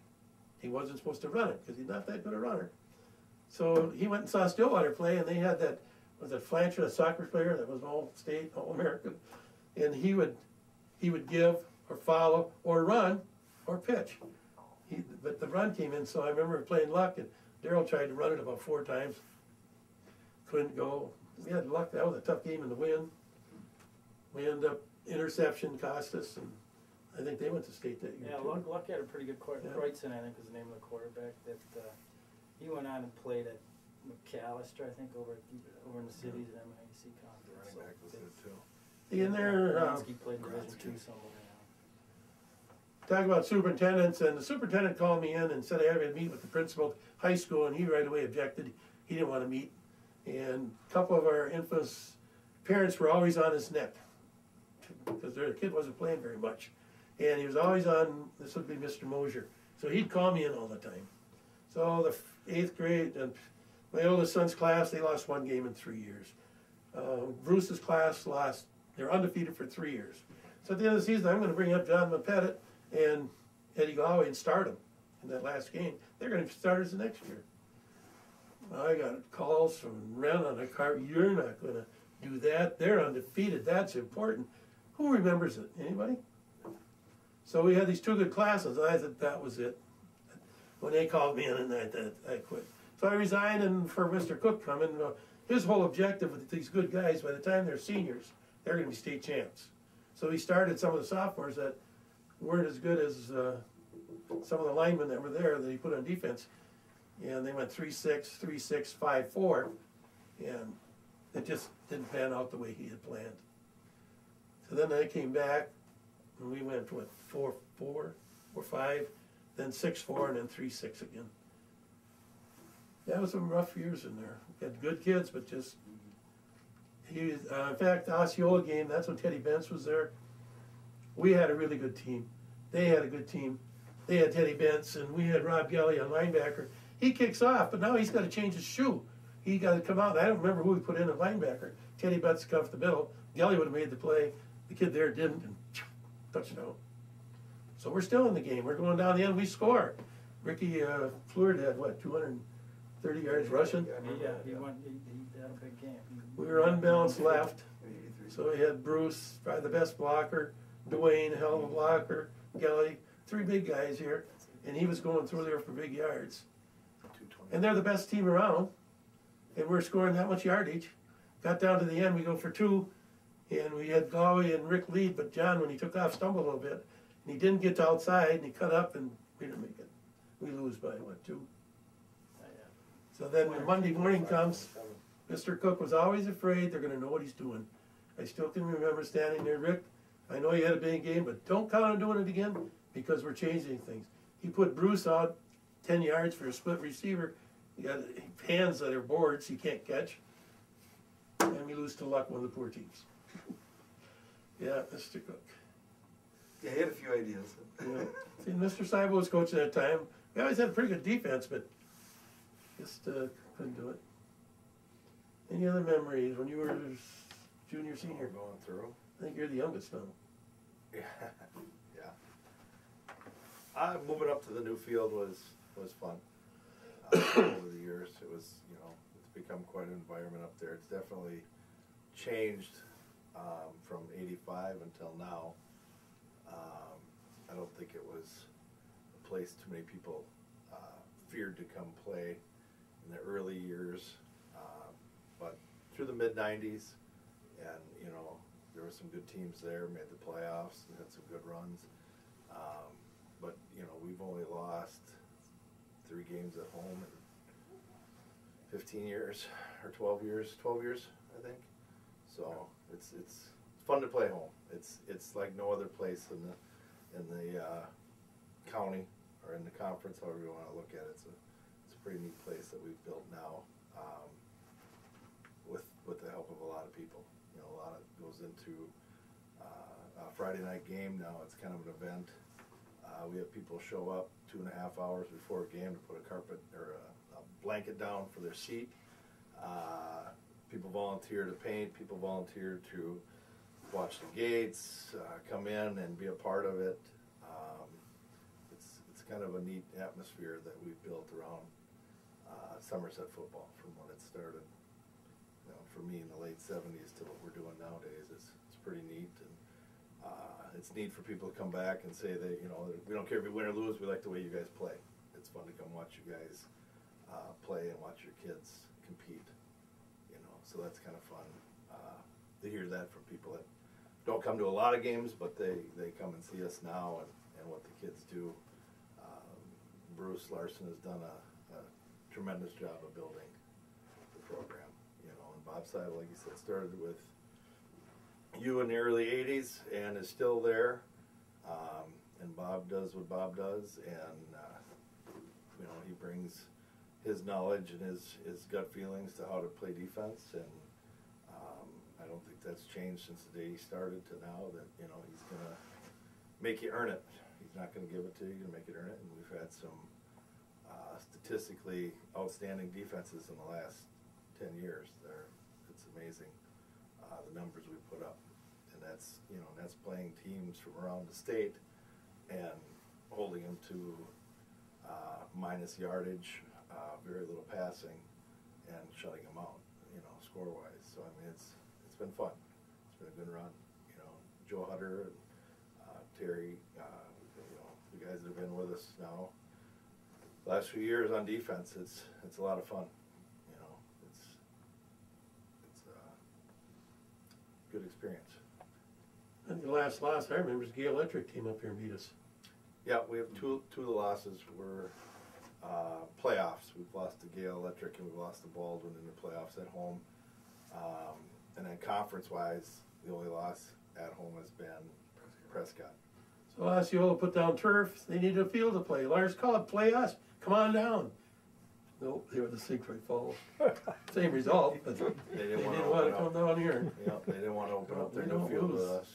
He wasn't supposed to run it because he's not that good a runner. So he went and saw Stillwater play, and they had that, was it Flancher, a soccer player that was all-state, all-American, and he would give or follow or run or pitch. But the run came in, so I remember playing luck, and Darryl tried to run it about 4 times. Couldn't go. We had luck. That was a tough game in the wind. We ended up interception cost us, and I think they went to state that year. Yeah, too. Luck had a pretty good quarterback. Kreutzen, I think, was the name of the quarterback. That he went on and played at McAllister, I think, over in the cities at MIAC conference. Running back was good too. In there, He played Division II somewhere. talk about superintendents, and the superintendent called me in and said I had to meet with the principal at high school, and he right away objected. He didn't want to meet. And a couple of our infants' parents were always on his neck because their kid wasn't playing very much. And he was always on, this would be Mr. Mosier. So he'd call me in all the time. So the 8th grade, and my oldest son's class, they lost 1 game in 3 years. Bruce's class lost, they're undefeated for 3 years. So at the end of the season, I'm going to bring up John Pettit and Eddie Galway and start them in that last game. They're going to be starters the next year. I got calls from Ren on the car, you're not going to do that. They're undefeated. That's important. Who remembers it? Anybody? So we had these 2 good classes. I thought that was it. When they called me in, and I quit. So I resigned, and for Mr. Cook coming, his whole objective with these good guys, by the time they're seniors, they're going to be state champs. So he started some of the sophomores that weren't as good as some of the linemen that were there that he put on defense. And they went 3-6, 3-6, 5-4, and it just didn't pan out the way he had planned. So then I came back, and we went, what, 4-4 or 5, then 6-4, and then 3-6 again. That was some rough years in there. We had good kids, but just, in fact, the Osceola game, that's when Teddy Bentz was there. We had a really good team. They had a good team. They had Teddy Bentz, and we had Rob Gelly on linebacker. He kicks off, but now he's got to change his shoe. He got to come out. I don't remember who he put in at linebacker. Teddy Bentz cuffed the middle. Gelly would have made the play. The kid there didn't, and touchdown. So we're still in the game. We're going down the end. We score. Ricky Fleur had, what, 230 yards rushing? Yeah, he had a big game. We were unbalanced left. So we had Bruce, probably the best blocker, Dwayne, a hell of a blocker, Gelly, 3 big guys here. And he was going through there for big yards. And they're the best team around. And we're scoring that much yardage. Got down to the end, we go for 2. And we had Galway and Rick lead, but John, when he took off, stumbled a little bit. And he didn't get to outside, and he cut up, and we didn't make it. We lose by, what, 2? So then when Monday morning comes, Mr. Cook was always afraid they're going to know what he's doing. I still can remember standing there, Rick, I know you had a big game, but don't count on doing it again because we're changing things. He put Bruce out 10 yards for a split receiver. He got hands that are boards he can't catch. And we lose to Luck, one of the poor teams. Yeah, Mr. Cook. Yeah, he had a few ideas. Yeah. See, Mr. Seibo was coaching at that time. We always had a pretty good defense, but just couldn't do it. Any other memories when you were junior, senior? Going through. I think you're the youngest now. Yeah, yeah. Moving up to the new field was fun. Over the years, it was, it's become quite an environment up there. It's definitely changed from '85 until now. I don't think it was a place too many people feared to come play in the early years, but through the mid-'90s, and there were some good teams there, made the playoffs, and had some good runs. But we've only lost 3 games at home in 15 years or 12 years, I think. So it's fun to play home. It's like no other place in the county or in the conference, however you want to look at it. It's a pretty neat place that we've built now, with the help of a lot of people. A lot of goes into a Friday night game now. It's kind of an event. We have people show up 2.5 hours before a game to put a carpet or a blanket down for their seat. People volunteer to paint. People volunteer to watch the gates, come in and be a part of it. It's kind of a neat atmosphere that we've built around Somerset football from when it started. For me in the late '70s to what we're doing nowadays, it's pretty neat, and it's neat for people to come back and say that we don't care if you win or lose, we like the way you guys play. It's fun to come watch you guys play and watch your kids compete. So that's kind of fun to hear that from people that don't come to a lot of games, but they come and see us now and what the kids do. Bruce Larson has done a tremendous job of building the program. Bob Seibel, like you said, started with you in the early '80s and is still there. Bob does what Bob does, and you know, he brings his knowledge and his gut feelings to how to play defense, and I don't think that's changed since the day he started to now. That, you know, he's gonna make you earn it. He's not gonna give it to you. You're gonna make it earn it. And we've had some statistically outstanding defenses in the last 10 years. It's amazing the numbers we put up, and that's, you know, that's playing teams from around the state and holding them to minus yardage, very little passing, and shutting them out, you know, score-wise. So I mean, it's been fun. It's been a good run. You know, Joe Hutter and Terry, you know, the guys that have been with us now the last few years on defense. It's a lot of fun. You know, it's a good experience. And the last loss I remember is Gale Electric came up here and beat us. Yeah, we have two of the losses were playoffs. We've lost to Gale Electric and we've lost to Baldwin in the playoffs at home. And then conference-wise, the only loss at home has been Prescott. So Osceola put down turf. They needed a field to play. Lars called, play us. Come on down. Nope, they were the St. Croix Falls. Same result, but They didn't want to come down here. Yeah, they didn't want to open up their They new don't field with lose. us.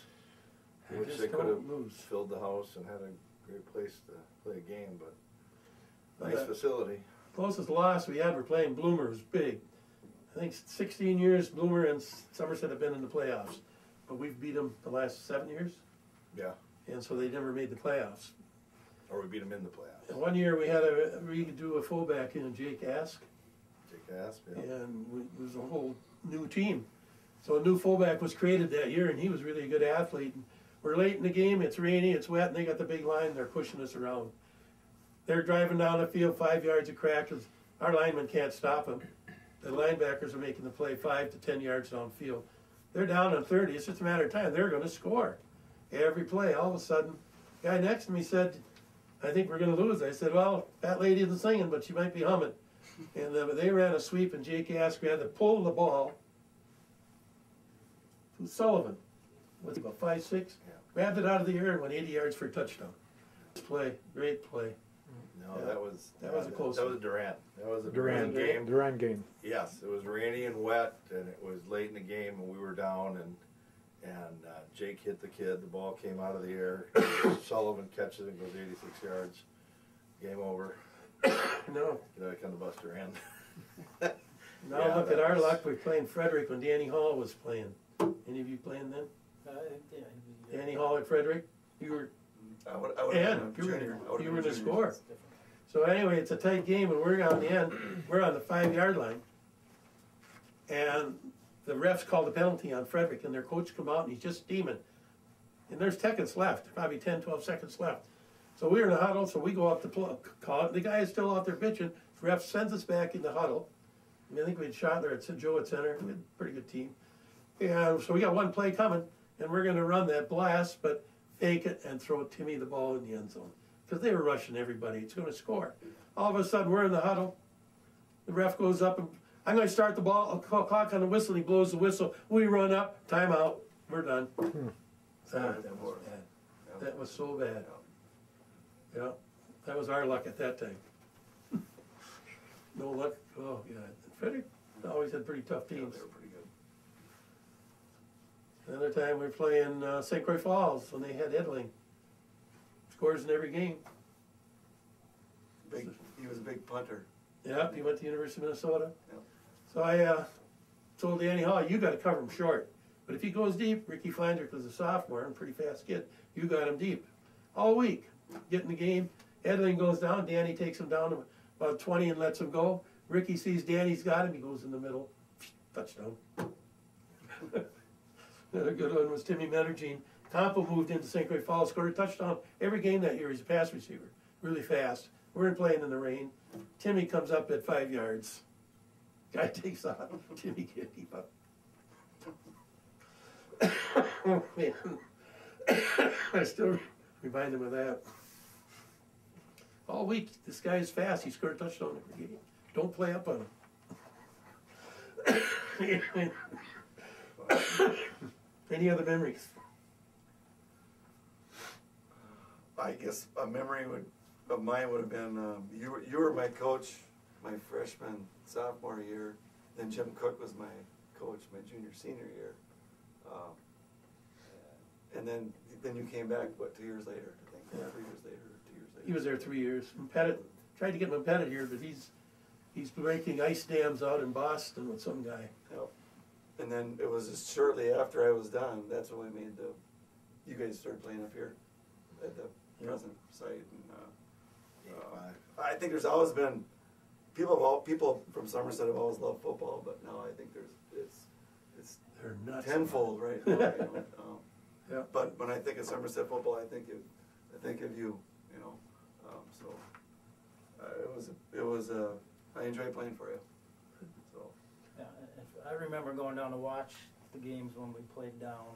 They Which just they could have don't lose. filled the house and had a great place to play a game, but But nice that facility. Closest loss we had, we're playing Bloomer. It was big. I think 16 years Bloomer and Somerset have been in the playoffs, but we've beat them the last 7 years, Yeah, and so they never made the playoffs. or we beat them in the playoffs. And one year we had to redo a fullback in Jake Ask, Jake Asp, yeah. and it was a whole new team. So a new fullback was created that year, and he was really a good athlete. And we're late in the game, it's rainy, it's wet, and they got the big line, they're pushing us around. They're driving down the field 5 yards of crack, 'cause our linemen can't stop them. The linebackers are making the play 5 to 10 yards downfield. They're down on 30, it's just a matter of time, they're gonna score. Every play, all of a sudden, the guy next to me said, I think we're gonna lose. I said, well, that lady isn't singing, but she might be humming. And they ran a sweep, and Jake Ask had to pull the ball to Sullivan. What's he, about 5'6"? Yeah. Grabbed it out of the air and went 80 yards for a touchdown. Play, great play. No, Yeah. that was a close That one. was Durant. That was a Durand Durant game. Durand game. Yes, it was rainy and wet, and it was late in the game, and we were down, and Jake hit the kid. The ball came out of the air. Sullivan catches it and goes 86 yards. Game over. No, Get back on the bus, Durant. now Yeah, look at that our was- luck. We're playing Frederick when Danny Hall was playing. Any of you playing then? Yeah, Danny Hall at Frederick? You were, I would and you were the scorer. So anyway, it's a tight game, and we're on the end. We're on the 5-yard line, and the refs called a penalty on Frederick, and their coach come out, and he's just steaming. And there's seconds left, probably 10, 12 seconds left. So we're in the huddle, so we go up to call it. The guy is still out there bitching. The ref sends us back in the huddle. I think we had Schottler at Joe at center. We had a pretty good team. And so we got one play coming, and we're going to run that blast, but fake it and throw Timmy the ball in the end zone. Because they were rushing everybody. It's going to score. All of a sudden, we're in the huddle. The ref goes up, and I'm going to start the ball. Clock on the whistle. He blows the whistle. We run up. Timeout. We're done. That was bad. That was so bad. Yeah, that was our luck at that time. No luck. Oh, yeah. Frederick always had pretty tough teams. They were pretty good. Another time we were playing St. Croix Falls when they had Edling. Scores in every game. He was a big punter. Yep, he went to the University of Minnesota. Yep. So I told Danny Hall, you got to cover him short. But if he goes deep, Ricky Flandrick was a sophomore and a pretty fast kid, you got him deep. All week, get in the game. Edling goes down, Danny takes him down to about 20 and lets him go. Ricky sees Danny's got him, he goes in the middle. Touchdown. Another good one was Timmy Menergine. Campo moved into St. Croix Falls, scored a touchdown every game that year. He's a pass receiver, really fast. We're playing in the rain. Timmy comes up at 5 yards. Guy takes off. Timmy can't keep up. Oh, man. I still remind him of that. All week, this guy is fast. He scored a touchdown every game. Don't play up on him. Any other memories? I guess a memory of mine would have been you were my coach my freshman sophomore year. Then Jim Cook was my coach my junior senior year, and then you came back 2 years later I think 3 years later or 2 years later. He was there 3 years. And Pettit tried to get him in Pettit here, but he's breaking ice dams out in Boston with some guy. Yep. And then it was just shortly after I was done. That's when we made you guys started playing up here at the present site. And I think there's always been people from Somerset have always loved football, but now I think it's They're nuts. tenfold right now. Yeah. But when I think of Somerset football, I think of you. So it was I enjoyed playing for you. So. Yeah, I remember going down to watch the games when we played down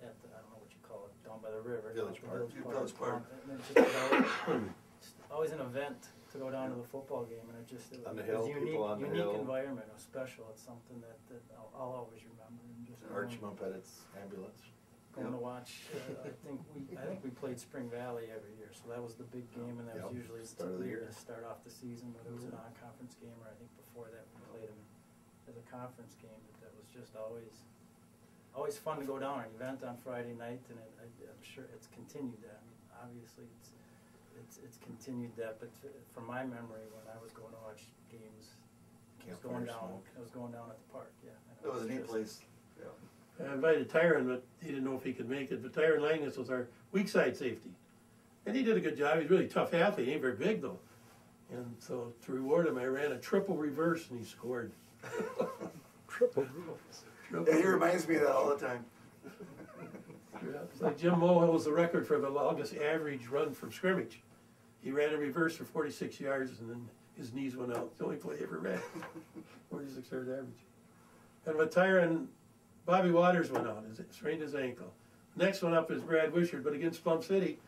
at the, I don't know what you call it, down by the river. Village Park. Village Park. And it's always an event to go down to the football game, and it was On the hill, a unique, people on the unique hill. environment. It was special. It's something that I'll always remember. And just Archie Pettitt's ambulance. going to watch. I think we played Spring Valley every year, so that was the big game, and that was Yep, usually start of the year. to start off the season. But it was a non-conference game, or I think before that we played them as a conference game. But that was just always fun to go down an event on Friday night, and I'm sure it's continued that. I mean, obviously it's continued that, but from my memory, when I was going to watch games, I was going down at the park. Yeah, and It was a neat place. Yeah. I invited Tyron, but he didn't know if he could make it. But Tyron Langness was our weak side safety. And he did a good job. He's a really tough athlete. He ain't very big, though. And so to reward him, I ran a triple reverse, and he scored. Triple reverse. Yeah, he reminds me of that all the time. Yeah, it's like Jim Moe holds the record for the longest average run from scrimmage. He ran a reverse for 46 yards, and then his knees went out. It's the only play he ever ran. 46 yards average. And with Tyron, Bobby Waters went out, sprained his ankle. Next one up is Brad Wishard, but against Plum City,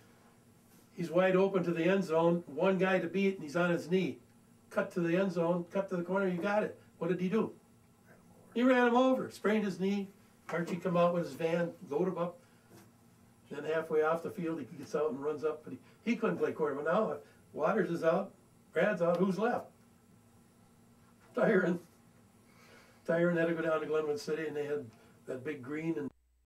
he's wide open to the end zone, one guy to beat, and he's on his knee. Cut to the end zone, cut to the corner, you got it. What did he do? He ran him over, sprained his knee. Archie come out with his van, load him up. Then halfway off the field, he gets out and runs up, but he couldn't play quarterback. Now Waters is out, Brad's out, who's left? Tyron had to go down to Glenwood City, and they had that big green and